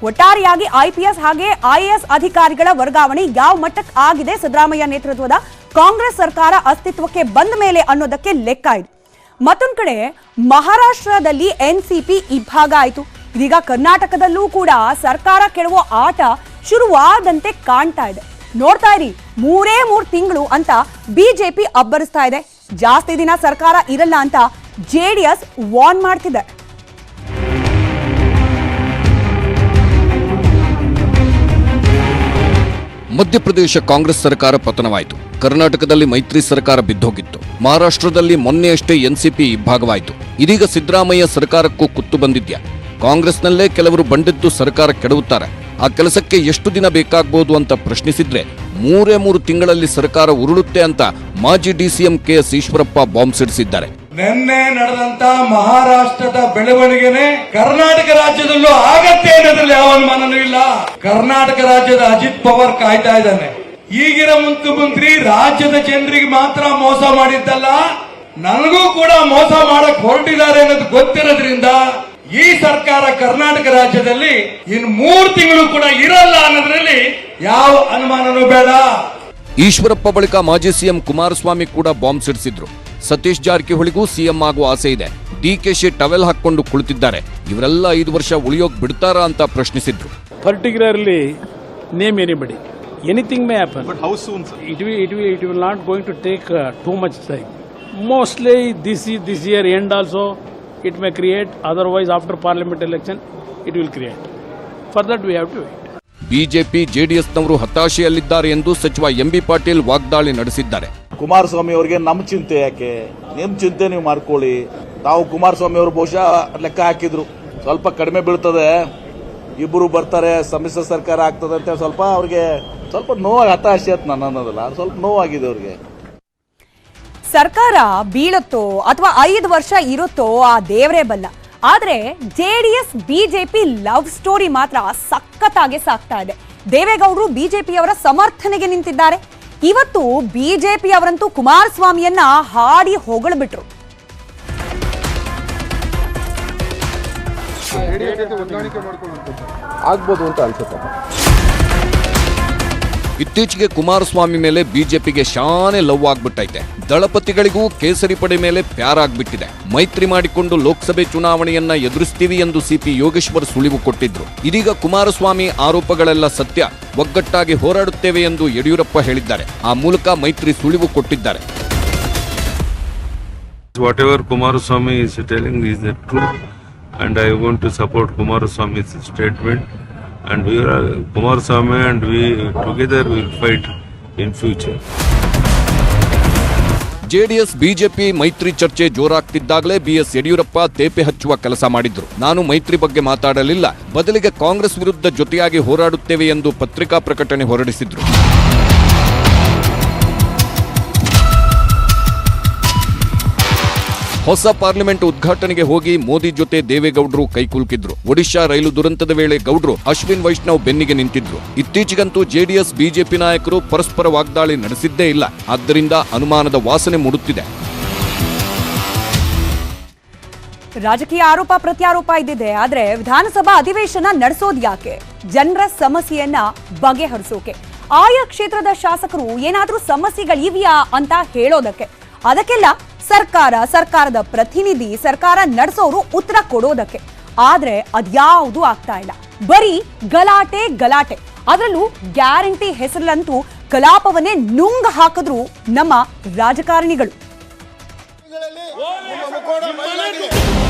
ಒಟ್ಟಾರೆಯಾಗಿ IPS ಹಾಗೆ IAS ಅಧಿಕಾರಿಗಳ ವರ್ಗಾವಣೆ ಯಾವ ಮಟ್ಟಕ್ಕೆ ಆಗಿದೆ ಸಿದ್ದರಾಮಯ್ಯ ನೇತೃತ್ವದ ಕಾಂಗ್ರೆಸ್ ಸರ್ಕಾರ ಅಸ್ತಿತ್ವಕ್ಕೆ ಬಂದ ಮೇಲೆ ಅನ್ನೋದಕ್ಕೆ ಲೆಕ್ಕ ಇದೆ. ಮತ್ತೊಂದು ಕಡೆ ಮಹಾರಾಷ್ಟ್ರದಲ್ಲಿ NCP ಇಬ್ಬಾಗ ಆಯಿತು. ಇದೀಗ ಕರ್ನಾಟಕದಲ್ಲೂ ಕೂಡ ಸರ್ಕಾರ ಕೆಡವೋ ಆಟ ಶುರುವಾದಂತೆ ಕಾಣ್ತಾ ಇದೆ. ನೋಡ್ತಾ ಇರಿ, 3 ತಿಂಗಳು ಅಂತ BJP ಅಬ್ಬರಿಸ್ತಾ ಇದೆ. ಜಾಸ್ತಿ ದಿನ ಸರ್ಕಾರ ಇರಲ್ಲ ಅಂತ JDS ವಾರ್ನ್ ಮಾಡ್ತಿದೆ. ಮಧ್ಯಪ್ರದೇಶ ಕಾಂಗ್ರೆಸ್ ಸರ್ಕಾರ ಪತನವಾಯಿತು. ಕರ್ನಾಟಕದಲ್ಲಿ ಮೈತ್ರಿ ಸರ್ಕಾರ ಬಿದ್ದೋಗಿತ್ತು. ಮಹಾರಾಷ್ಟ್ರದಲ್ಲಿ ಮೊನ್ನೆಯಷ್ಟೇ NCP ಇಬ್ಬಾಗವಾಯಿತು. ಇದೀಗ ಸಿದ್ದರಾಮಯ್ಯ ಸರ್ಕಾರಕ್ಕೂ ಕುತ್ತು ಬಂದಿದ್ಯಾ? ಕಾಂಗ್ರೆಸ್ನಲ್ಲೇ ಕೆಲವರು ಬಂಡಿದ್ದು ಸರ್ಕಾರ ಕೆಡವುತ್ತಾರೆ. ಆ ಕೆಲಸಕ್ಕೆ ಎಷ್ಟು ದಿನ ಬೇಕಾಗಬಹುದು ಅಂತ ಪ್ರಶ್ನಿಸಿದ್ರೆ ಮೂರೇ ತಿಂಗಳಲ್ಲಿ ಸರ್ಕಾರ ಉರುಳುತ್ತೆ ಅಂತ ಮಾಜಿ ಡಿಸಿಎಂ ಕೆಎಸ್ ಈಶ್ವರಪ್ಪ ಬಾಂಬ್ ಸಿಡಿಸಿದ್ದಾರೆ. ನಿನ್ನೆ ನಡೆದಂತ ಮಹಾರಾಷ್ಟ್ರದ ಬೆಳವಣಿಗೆನೆ ಕರ್ನಾಟಕ ರಾಜ್ಯದಲ್ಲೂ ಆಗತ್ತೆ ಅನ್ನೋದ್ರಲ್ಲಿ ಯಾವ ಅನುಮಾನನೂ ಇಲ್ಲ. ಕರ್ನಾಟಕ ರಾಜ್ಯದ ಅಜಿತ್ ಪವಾರ್ ಕಾಯ್ತಾ ಇದ್ದಾನೆ. ಈಗಿನ ಮುಖ್ಯಮಂತ್ರಿ ರಾಜ್ಯದ ಜನರಿಗೆ ಮಾತ್ರ ಮೋಸ ಮಾಡಿದ್ದಲ್ಲ, ನನಗೂ ಕೂಡ ಮೋಸ ಮಾಡಕ್ ಹೊರಟಿದ್ದಾರೆ ಅನ್ನೋದು ಗೊತ್ತಿರೋದ್ರಿಂದ ಈ ಸರ್ಕಾರ ಕರ್ನಾಟಕ ರಾಜ್ಯದಲ್ಲಿ ಇನ್ನು 3 ತಿಂಗಳು ಕೂಡ ಇರಲ್ಲ ಅನ್ನೋದ್ರಲ್ಲಿ ಯಾವ ಅನುಮಾನನೂ ಬೇಡ. ಈಶ್ವರಪ್ಪ ಬಳಿಕ ಮಾಜಿ ಸಿಎಂ ಕುಮಾರಸ್ವಾಮಿ ಕೂಡ ಬಾಂಬ್ ಸಿಡಿಸಿದ್ರು. ಸತೀಶ್ ಜಾರಕಿಹೊಳಿಗೂ ಸಿಎಂ ಆಗುವ ಆಸೆ ಇದೆ. ಡಿಕೆಶಿ ಟವೆಲ್ ಹಾಕೊಂಡು ಕುಳಿತಿದ್ದಾರೆ. ಇವರೆಲ್ಲ 5 ವರ್ಷ ಉಳಿಯೋಕ್ ಬಿಡ್ತಾರಾ ಅಂತ ಪ್ರಶ್ನಿಸಿದ್ರು. Particularly name anybody, anything may happen, but how soon it will not going to take too much time. Mostly this year end also it may create, otherwise after parliament election it will create. For that we have to wait. BJP ಜೆಡಿಎಸ್ನವರು ಹತಾಶೆಯಲ್ಲಿದ್ದಾರೆ ಎಂದು ಸಚಿವ ಎಂಬಿ ಪಾಟೀಲ್ ವಾಗ್ದಾಳಿ ನಡೆಸಿದ್ದಾರೆ. ಕುಮಾರಸ್ವಾಮಿ ಅವರಿಗೆ ನಮ್ಮ ಚಿಂತೆ ಯಾಕೆ? ನಿಮ್ಮ ಚಿಂತೆ ನೀವು ಮಾಡ್ಕೊಳ್ಳಿ. ತಾವು ಕುಮಾರಸ್ವಾಮಿ ಅವರು ಬಹುಶಃ ಲೆಕ್ಕ ಹಾಕಿದ್ರು, ಸ್ವಲ್ಪ ಕಡಿಮೆ ಬೀಳ್ತದೆ, ಇಬ್ಬರು ಬರ್ತಾರೆ, ಸಮ್ಮಿಶ್ರ ಸರ್ಕಾರ ಆಗ್ತದೆ ಅಂತ ಸ್ವಲ್ಪ ಅವ್ರಿಗೆ ಸ್ವಲ್ಪ ನೋವಾಗಿ ಹತಾಶೆ ಅಂತ ನಾನು ಅನ್ನೋದಲ್ಲ, ಸ್ವಲ್ಪ ನೋವಾಗಿದೆ ಅವ್ರಿಗೆ. ಸರ್ಕಾರ ಬೀಳುತ್ತೋ ಅಥವಾ 5 ವರ್ಷ ಇರುತ್ತೋ ಆ ದೇವರೇ ಬಲ್ಲ. ಆದ್ರೆ ಜೆಡಿಎಸ್ ಬಿಜೆಪಿ ಲವ್ ಸ್ಟೋರಿ ಮಾತ್ರ ಸಖತ್ತಾಗಿ ಸಾಗ್ತಾ ಇದೆ. ದೇವೇಗೌಡರು ಬಿಜೆಪಿಯವರ ಸಮರ್ಥನೆಗೆ ನಿಂತಿದ್ದಾರೆ. ಇವತ್ತು ಬಿಜೆಪಿಯವರಂತೂ ಕುಮಾರಸ್ವಾಮಿಯನ್ನ ಹಾಡಿ ಹೊಗಳಬಿಟ್ರು. ಆಗ್ಬೋದು ಅಂತ ಅನ್ಸುತ್ತೆ. ಇತ್ತೀಚೆಗೆ ಕುಮಾರಸ್ವಾಮಿ ಮೇಲೆ ಬಿಜೆಪಿಗೆ ಶಾನೆ ಲವ್ ಆಗ್ಬಿಟ್ಟೈತೆ. ದಳಪತಿಗಳಿಗೂ ಕೇಸರಿ ಪಡೆ ಮೇಲೆ ಪ್ಯಾರಾಗ್ಬಿಟ್ಟಿದೆ. ಮೈತ್ರಿ ಮಾಡಿಕೊಂಡು ಲೋಕಸಭೆ ಚುನಾವಣೆಯನ್ನ ಎದುರಿಸ್ತೀವಿ ಎಂದು ಸಿಪಿ ಯೋಗೇಶ್ವರ್ ಸುಳಿವು ಕೊಟ್ಟಿದ್ರು. ಇದೀಗ ಕುಮಾರಸ್ವಾಮಿ ಆರೋಪಗಳೆಲ್ಲ ಸತ್ಯ, ಒಗ್ಗಟ್ಟಾಗಿ ಹೋರಾಡುತ್ತೇವೆ ಎಂದು ಯಡಿಯೂರಪ್ಪ ಹೇಳಿದ್ದಾರೆ. ಆ ಮೂಲಕ ಮೈತ್ರಿ ಸುಳಿವು ಕೊಟ್ಟಿದ್ದಾರೆ. Whatever Kumaraswamy is telling is the truth, and I want to support Kumaraswamy's statement. And we are Kumaraswamy and we together will fight in future. JDS BJP ಮೈತ್ರಿ ಚರ್ಚೆ ಜೋರಾಗ್ತಿದ್ದಾಗಲೇ ಬಿಎಸ್ ಯಡಿಯೂರಪ್ಪ ತೇಪೆ ಹಚ್ಚುವ ಕೆಲಸ ಮಾಡಿದ್ರು. ನಾನು ಮೈತ್ರಿ ಬಗ್ಗೆ ಮಾತಾಡಲಿಲ್ಲ, ಬದಲಿಗೆ ಕಾಂಗ್ರೆಸ್ ವಿರುದ್ಧ ಜೊತೆಯಾಗಿ ಹೋರಾಡುತ್ತೇವೆ ಎಂದು ಪತ್ರಿಕಾ ಪ್ರಕಟಣೆ ಹೊರಡಿಸಿದ್ರು. ಹೊಸ ಪಾರ್ಲಿಮೆಂಟ್ ಉದ್ಘಾಟನೆಗೆ ಹೋಗಿ ಮೋದಿ ಜೊತೆ ದೇವೇಗೌಡರು ಕೈಕುಲುಕಿದ್ರು. ಒಡಿಶಾ ರೈಲು ದುರಂತದ ವೇಳೆ ಗೌಡ್ರು ಅಶ್ವಿನ್ ವೈಷ್ಣವ್ ಬೆನ್ನಿಗೆ ನಿಂತಿದ್ರು. ಇತ್ತೀಚೆಗಂತೂ ಜೆಡಿಎಸ್ ಬಿಜೆಪಿ ನಾಯಕರು ಪರಸ್ಪರ ವಾಗ್ದಾಳಿ ನಡೆಸಿದ್ದೇ ಇಲ್ಲ. ಆದ್ದರಿಂದ ಅನುಮಾನದ ವಾಸನೆ ಮೂಡುತ್ತಿದೆ. ರಾಜಕೀಯ ಆರೋಪ ಪ್ರತ್ಯಾರೋಪ ಇದ್ದಿದೆ. ಆದ್ರೆ ವಿಧಾನಸಭಾ ಅಧಿವೇಶನ ನಡೆಸೋದು ಯಾಕೆ? ಜನರ ಸಮಸ್ಯೆಯನ್ನ ಬಗೆಹರಿಸೋಕೆ. ಆಯಾ ಕ್ಷೇತ್ರದ ಶಾಸಕರು ಏನಾದ್ರೂ ಸಮಸ್ಯೆಗಳಿವೆಯಾ ಅಂತ ಹೇಳೋದಕ್ಕೆ. ಅದಕ್ಕೆಲ್ಲ ಸರ್ಕಾರದ ಪ್ರತಿನಿಧಿ, ಸರ್ಕಾರ ನಡೆಸೋರು ಉತ್ತರ ಕೊಡೋದಕ್ಕೆ. ಆದ್ರೆ ಅದ್ಯಾವುದೂ ಆಗ್ತಾ ಇಲ್ಲ. ಬರೀ ಗಲಾಟೆ. ಅದರಲ್ಲೂ ಗ್ಯಾರಂಟಿ ಹೆಸರಲ್ಲಂತೂ ಕಲಾಪವನ್ನೇ ನುಂಗ ಹಾಕಿದ್ರು ನಮ್ಮ ರಾಜಕಾರಣಿಗಳು.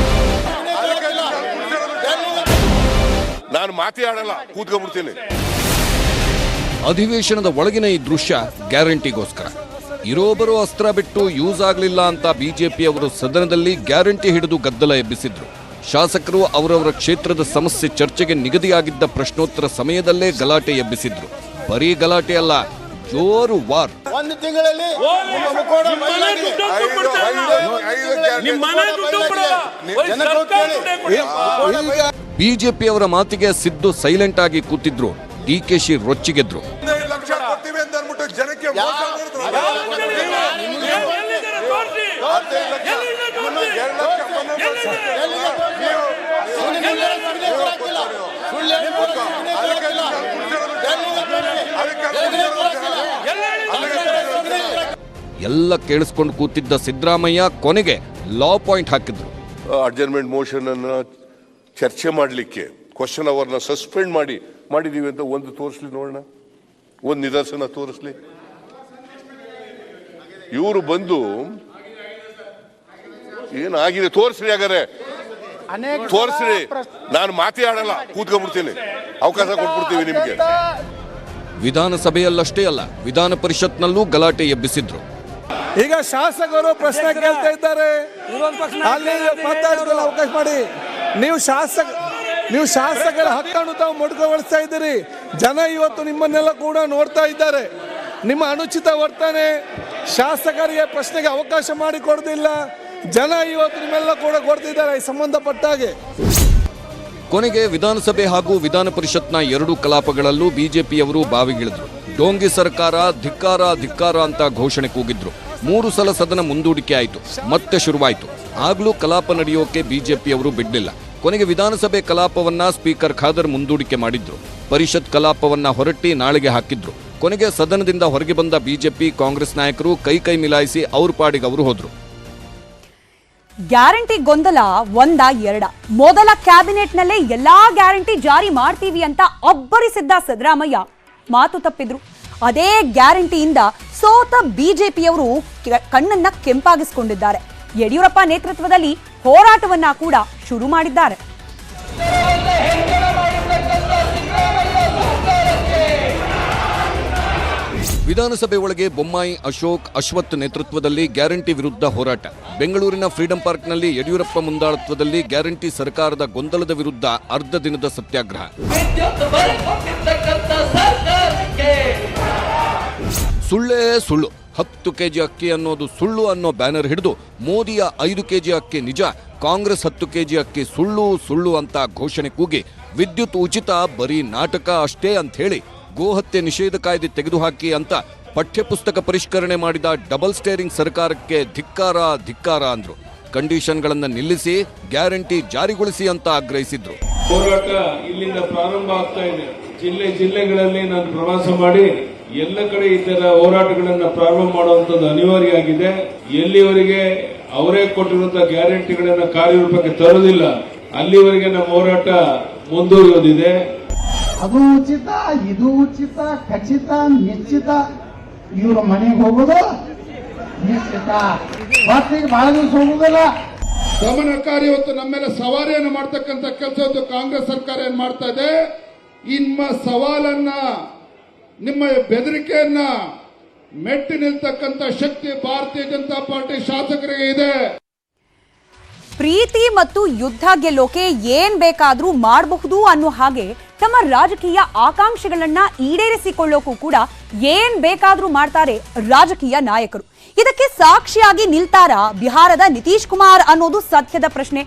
ನಾನು ಮಾತೇ ಆಡಲ್ಲ, ಕೂತ್ಕೊಂಡ್ಬಿಡ್ತೀನಿ. ಅಧಿವೇಶನದ ಒಳಗಿನ ಈ ದೃಶ್ಯ ಗ್ಯಾರಂಟಿಗೋಸ್ಕರ. ಇರೋಬರೋ ಅಸ್ತ್ರ ಬಿಟ್ಟು ಯೂಸ್ ಆಗಲಿಲ್ಲ ಅಂತ ಬಿಜೆಪಿಯವರು ಸದನದಲ್ಲಿ ಗ್ಯಾರಂಟಿ ಹಿಡಿದು ಗದ್ದಲ ಎಬ್ಬಿಸಿದ್ರು. ಶಾಸಕರು ಅವರವರ ಕ್ಷೇತ್ರದ ಸಮಸ್ಯೆ ಚರ್ಚೆಗೆ ನಿಗದಿಯಾಗಿದ್ದ ಪ್ರಶ್ನೋತ್ತರ ಸಮಯದಲ್ಲೇ ಗಲಾಟೆ ಎಬ್ಬಿಸಿದ್ರು. ಬರೀ ಗಲಾಟೆ ಅಲ್ಲ, ಜೋರು ವಾರ್. ಒಂದು ತಿಂಗಳಲ್ಲಿ ಬಿಜೆಪಿಯವರ ಮಾತಿಗೆ ಸಿದ್ದು ಸೈಲೆಂಟ್ ಆಗಿ ಕೂತಿದ್ರು. ಡಿಕೆಶಿ ರೊಚ್ಚಿಗೆದ್ರು. ಎಲ್ಲ ಕೇಳಿಸ್ಕೊಂಡು ಕೂತಿದ್ದ ಸಿದ್ದರಾಮಯ್ಯ ಕೊನೆಗೆ ಲಾ ಪಾಯಿಂಟ್ ಹಾಕಿದ್ರು. ಅಡ್ಜರ್ಮೆಂಟ್ ಮೋಷನ್ ಅನ್ನು ಚರ್ಚೆ ಮಾಡಲಿಕ್ಕೆ ಕ್ವಶನ್ ಅವರ್ನ ಸಸ್ಪೆಂಡ್ ಮಾಡಿದೀವಿ ಅಂತ ಒಂದು ತೋರಿಸ್ಲಿ ನೋಡೋಣ, ಒಂದು ನಿದರ್ಶನ ತೋರಿಸ್ಲಿ. ಇವರು ಬಂದು ಏನಾಗಿದೆ ತೋರಿಸ್ರಿ, ಹಾಗಾದ್ರೆ ತೋರಿಸ್ರಿ. ನಾನು ಮಾತೇ ಆಡಲ್ಲ, ಕೂತ್ಕೊಂಡ್ಬಿಡ್ತೀನಿ, ಅವಕಾಶ ಕೊಟ್ಬಿಡ್ತೀವಿ ನಿಮ್ಗೆ. ವಿಧಾನಸಭೆಯಲ್ಲಷ್ಟೇ ಅಲ್ಲ, ವಿಧಾನ ಪರಿಷತ್ನಲ್ಲೂ ಗಲಾಟೆ ಎಬ್ಬಿಸಿದ್ರು. ಈಗ ಶಾಸಕರು ಪ್ರಶ್ನೆ ಕೇಳ್ತಾ ಇದ್ದಾರೆ, ಅಲ್ಲಿ ಮಾತಾಡಲು ಅವಕಾಶ ಮಾಡಿ. ನೀವು ಶಾಸಕರ ಹಕ್ಕನ್ನು ತಾವು ಮೊಟಕುಗೊಳಿಸ್ತಾ ಇದ್ದೀರಿ. ಜನ ಇವತ್ತು ನಿಮ್ಮನ್ನೆಲ್ಲ ಕೂಡ ನೋಡ್ತಾ ಇದ್ದಾರೆ. ನಿಮ್ಮ ಅನುಚಿತ ವರ್ತನೆ, ಶಾಸಕರಿಗೆ ಪ್ರಶ್ನೆಗೆ ಅವಕಾಶ ಮಾಡಿಕೊಡೋದಿಲ್ಲ. ಜನ ಇವತ್ತು ನಿಮ್ಮೆಲ್ಲ ಕೂಡ ಕೊಡ್ತಿದ್ದಾರೆ ಈ ಸಂಬಂಧಪಟ್ಟಾಗೆ. ಕೊನೆಗೆ ವಿಧಾನಸಭೆ ಹಾಗೂ ವಿಧಾನ ಪರಿಷತ್ನ ಎರಡೂ ಕಲಾಪಗಳಲ್ಲೂ ಬಿಜೆಪಿಯವರು ಬಾವಿಗಿಳಿದ್ರು. ಡೋಂಗಿ ಸರ್ಕಾರ, ಧಿಕ್ಕಾರ ಧಿಕ್ಕಾರ ಅಂತ ಘೋಷಣೆ ಕೂಗಿದ್ರು. 3 ಸಲ ಸದನ ಮುಂದೂಡಿಕೆ ಆಯಿತು, ಮತ್ತೆ ಶುರುವಾಯಿತು. ಆಗ್ಲೂ ಕಲಾಪ ನಡೆಯೋಕೆ ಬಿಜೆಪಿಯವರು ಬಿಡ್ಲಿಲ್ಲ. ಕೊನೆಗೆ ವಿಧಾನಸಭೆ ಕಲಾಪವನ್ನ ಸ್ಪೀಕರ್ ಖಾದರ್ ಮುಂದೂಡಿಕೆ ಮಾಡಿದ್ರು. ಪರಿಷತ್ ಕಲಾಪವನ್ನ ಹೊರಟ್ಟಿ ನಾಳೆಗೆ ಹಾಕಿದ್ರು. ಕೊನೆಗೆ ಸದನದಿಂದ ಹೊರಗೆ ಬಂದ ಬಿಜೆಪಿ ಕಾಂಗ್ರೆಸ್ ನಾಯಕರು ಕೈ ಮಿಲಾಯಿಸಿ ಅವ್ರ ಪಾಡಿಗೆ ಅವರು ಹೋದ್ರು. ಗ್ಯಾರಂಟಿ ಗೊಂದಲ ಒಂದ ಎರಡ. ಮೊದಲ ಕ್ಯಾಬಿನೆಟ್ನಲ್ಲೇ ಎಲ್ಲಾ ಗ್ಯಾರಂಟಿ ಜಾರಿ ಮಾಡ್ತೀವಿ ಅಂತ ಅಬ್ಬರಿಸಿದ್ದ ಸಿದ್ದರಾಮಯ್ಯ ಮಾತು ತಪ್ಪಿದ್ರು. ಅದೇ ಗ್ಯಾರಂಟಿಯಿಂದ ಸೋತ ಬಿಜೆಪಿಯವರು ಕಣ್ಣನ್ನ ಕೆಂಪಾಗಿಸಿಕೊಂಡಿದ್ದಾರೆ. ಯಡಿಯೂರಪ್ಪ ನೇತೃತ್ವದಲ್ಲಿ ಹೋರಾಟವನ್ನ ಕೂಡ ಶುರು ಮಾಡಿದ್ದಾರೆ. ವಿಧಾನಸಭೆ ಒಳಗೆ ಬೊಮ್ಮಾಯಿ, ಅಶೋಕ್, ಅಶ್ವಥ್ ನೇತೃತ್ವದಲ್ಲಿ ಗ್ಯಾರಂಟಿ ವಿರುದ್ಧ ಹೋರಾಟ. ಬೆಂಗಳೂರಿನ ಫ್ರೀಡಂ ಪಾರ್ಕ್ನಲ್ಲಿ ಯಡಿಯೂರಪ್ಪ ಮುಂದಾಳತ್ವದಲ್ಲಿ ಗ್ಯಾರಂಟಿ ಸರ್ಕಾರದ ಗೊಂದಲದ ವಿರುದ್ಧ ಅರ್ಧ ದಿನದ ಸತ್ಯಾಗ್ರಹ. ಸುಳ್ಳೇ ಸುಳ್ಳು, 10 ಕೆಜಿ ಅಕ್ಕಿ ಅನ್ನೋದು ಸುಳ್ಳು ಅನ್ನೋ ಬ್ಯಾನರ್ ಹಿಡಿದು ಮೋದಿಯ 5 ಕೆಜಿ ಅಕ್ಕಿ ನಿಜ, ಕಾಂಗ್ರೆಸ್ 10 ಕೆಜಿ ಅಕ್ಕಿ ಸುಳ್ಳು ಸುಳ್ಳು ಅಂತ ಘೋಷಣೆ ಕೂಗಿ ವಿದ್ಯುತ್ ಉಚಿತ ಬರೀ ನಾಟಕ ಅಷ್ಟೇ ಅಂತ ಹೇಳಿ ಗೋಹತ್ಯೆ ನಿಷೇಧ ಕಾಯ್ದೆ ತೆಗೆದುಹಾಕಿ ಅಂತ ಪಠ್ಯಪುಸ್ತಕ ಪರಿಷ್ಕರಣೆ ಮಾಡಿದ ಡಬಲ್ ಸ್ಟೇರಿಂಗ್ ಸರ್ಕಾರಕ್ಕೆ ಧಿಕ್ಕಾರ ಧಿಕ್ಕಾರ ಅಂದ್ರು. ಕಂಡೀಷನ್ಗಳನ್ನು ನಿಲ್ಲಿಸಿ ಗ್ಯಾರಂಟಿ ಜಾರಿಗೊಳಿಸಿ ಅಂತ ಆಗ್ರಹಿಸಿದ್ರು. ಹೋರಾಟ ಇಲ್ಲಿಂದ ಪ್ರಾರಂಭ ಆಗ್ತಾ ಇದೆ. ಜಿಲ್ಲೆಗಳಲ್ಲಿ ನಾನು ಪ್ರವಾಸ ಮಾಡಿ ಎಲ್ಲ ಕಡೆ ಈ ತರ ಹೋರಾಟಗಳನ್ನ ಪ್ರಾರಂಭ ಮಾಡುವಂತದ್ದು ಅನಿವಾರ್ಯ ಆಗಿದೆ. ಎಲ್ಲಿವರೆಗೆ ಅವರೇ ಕೊಟ್ಟಿರುವಂತಹ ಗ್ಯಾರಂಟಿಗಳನ್ನ ಕಾರ್ಯರೂಪಕ್ಕೆ ತರೋದಿಲ್ಲ ಅಲ್ಲಿವರೆಗೆ ನಮ್ಮ ಹೋರಾಟ ಮುಂದುವರಿಯೋದಿದೆ. ಅದು ಉಚಿತ, ಇದು ಉಚಿತ, ಖಚಿತ, ನಿಶ್ಚಿತ. ಇವ್ರ ಮನೆಗೆ ಹೋಗೋದು ನಿಶ್ಚಿತ, ಮತ್ತೀಗ ಬಹಳ ದಿವಸ ಹೋಗುದಿಲ್ಲ. ದಮನಕಾರಿ ಇವತ್ತು ನಮ್ಮೆಲ್ಲ ಸವಾರಿಯನ್ನು ಮಾಡ್ತಕ್ಕಂಥ ಕೆಲಸ ಕಾಂಗ್ರೆಸ್ ಸರ್ಕಾರ ಏನ್ ಮಾಡ್ತಾ ಇದೆ. ನಿಮ್ಮ ಸವಾಲನ್ನ, ನಿಮ್ಮ ಬೆದರಿಕೆಯನ್ನ ಮೆಟ್ಟಿ ನಿಲ್ತಕ್ಕಂಥ ಶಕ್ತಿ ಭಾರತೀಯ ಜನತಾ ಪಾರ್ಟಿ ಶಾಸಕರಿಗೆ ಇದೆ. ಪ್ರೀತಿ ಮತ್ತು ಯುದ್ಧ ಗೆಲ್ಲೋಕೆ ಏನ್ ಬೇಕಾದ್ರೂ ಮಾಡಬಹುದು ಅನ್ನೋ ಹಾಗೆ ತಮ್ಮ ರಾಜಕೀಯ ಆಕಾಂಕ್ಷೆಗಳನ್ನ ಈಡೇರಿಸಿಕೊಳ್ಳೋಕು ಕೂಡ ಏನ್ ಬೇಕಾದ್ರೂ ಮಾಡ್ತಾರೆ ರಾಜಕೀಯ ನಾಯಕರು. ಇದಕ್ಕೆ ಸಾಕ್ಷಿಯಾಗಿ ನಿಲ್ತಾರಾ ಬಿಹಾರದ ನಿತೀಶ್ ಕುಮಾರ್ ಅನ್ನೋದು ಸತ್ಯದ ಪ್ರಶ್ನೆ.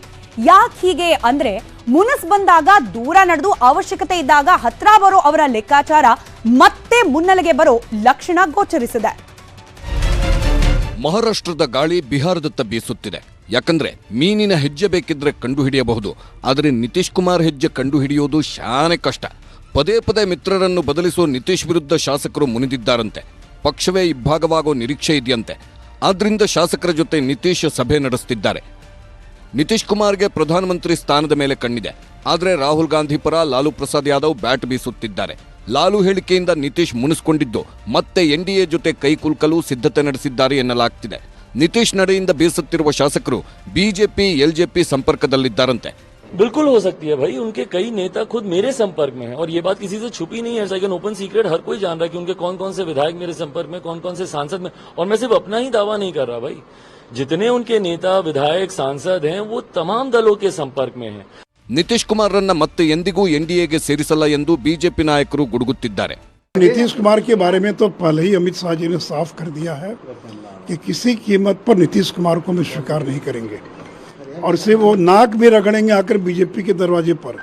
ಯಾಕೆ ಹೀಗೆ ಅಂದ್ರೆ, ಮುನಸ್ ಬಂದಾಗ ದೂರ ನಡೆದು ಅವಶ್ಯಕತೆ ಇದ್ದಾಗ ಹತ್ರ ಬರೋ ಅವರ ಲೆಕ್ಕಾಚಾರ ಮತ್ತೆ ಮುನ್ನೆಲೆಗೆ ಬರೋ ಲಕ್ಷಣ ಗೋಚರಿಸಿದೆ. ಮಹಾರಾಷ್ಟ್ರದ ಗಾಳಿ ಬಿಹಾರದತ್ತ ಬೀಸುತ್ತಿದೆ. ಯಾಕಂದ್ರೆ ಮೀನಿನ ಹೆಜ್ಜೆ ಬೇಕಿದ್ರೆ ಕಂಡುಹಿಡಿಯಬಹುದು, ಆದರೆ ನಿತೀಶ್ ಕುಮಾರ್ ಹೆಜ್ಜೆ ಕಂಡುಹಿಡಿಯೋದು ಶಾನೆ ಕಷ್ಟ. ಪದೇ ಪದೇ ಮಿತ್ರರನ್ನು ಬದಲಿಸೋ ನಿತೀಶ್ ವಿರುದ್ಧ ಶಾಸಕರು ಮುನಿದಿದ್ದಾರಂತೆ. ಪಕ್ಷವೇ ಇಬ್ಬಾಗವಾಗೋ ನಿರೀಕ್ಷೆ ಇದೆಯಂತೆ. ಆದ್ರಿಂದ ಶಾಸಕರ ಜೊತೆ ನಿತೀಶ್ ಸಭೆ ನಡೆಸುತ್ತಿದ್ದಾರೆ. ನಿತೀಶ್ ಕುಮಾರ್ಗೆ ಪ್ರಧಾನಮಂತ್ರಿ ಸ್ಥಾನದ ಮೇಲೆ ಕಣ್ಣಿದೆ. ಆದರೆ ರಾಹುಲ್ ಗಾಂಧಿ ಪರ ಲಾಲು ಪ್ರಸಾದ್ ಯಾದವ್ ಬ್ಯಾಟ್ ಬೀಸುತ್ತಿದ್ದಾರೆ. ಲಾಲು ಹೇಳಿಕೆಯಿಂದ ನಿತೀಶ್ ಮುನಿಸಿಕೊಂಡಿದ್ದು ಮತ್ತೆ ಎನ್ಡಿಎ ಜೊತೆ ಕೈಕುಲುಕಲು ಸಿದ್ಧತೆ ನಡೆಸಿದ್ದಾರೆ ಎನ್ನಲಾಗ್ತಿದೆ. ನಿತೀಶ್ ನಡೆಯಿಂದ ಬೇಸತ್ತಿರುವ ಶಾಸಕರು ಬಿಜೆಪಿ ಎಲ್ಜೆಪಿ ಸಂಪರ್ಕದಲ್ಲಿದ್ದಾರಂತೆ. बिल्कुल हो सकती है भाई, उनके कई नेता खुद मेरे संपर्क में हैं और ये बात किसी से छुपी नहीं है. सेकंड ओपन सीक्रेट, हर कोई जान रहा है कि उनके कौन कौन से विधायक मेरे संपर्क में, कौन कौन से सांसद में. और मैं सिर्फ अपना ही दावा नहीं कर रहा भाई, जितने उनके नेता विधायक सांसद हैं वो तमाम दलों के संपर्क में हैं. ನಿತೀಶ್ ಕುಮಾರ್ರನ್ನ ಮತ್ತೆ ಎಂದಿಗೂ ಎನ್ಡಿಎಗೆ ಸೇರಿಸಲ್ಲ ಎಂದು ಬಿಜೆಪಿ ನಾಯಕರು ಗುಡುಗುತ್ತಿದ್ದಾರೆ. नीतीश कुमार के बारे में तो पहले ही अमित शाह जी ने साफ कर दिया है कि किसी कीमत पर नीतीश कुमार को हम स्वीकार नहीं करेंगे और सिर्फ वो नाक भी रगड़ेंगे आकर बीजेपी के दरवाजे पर,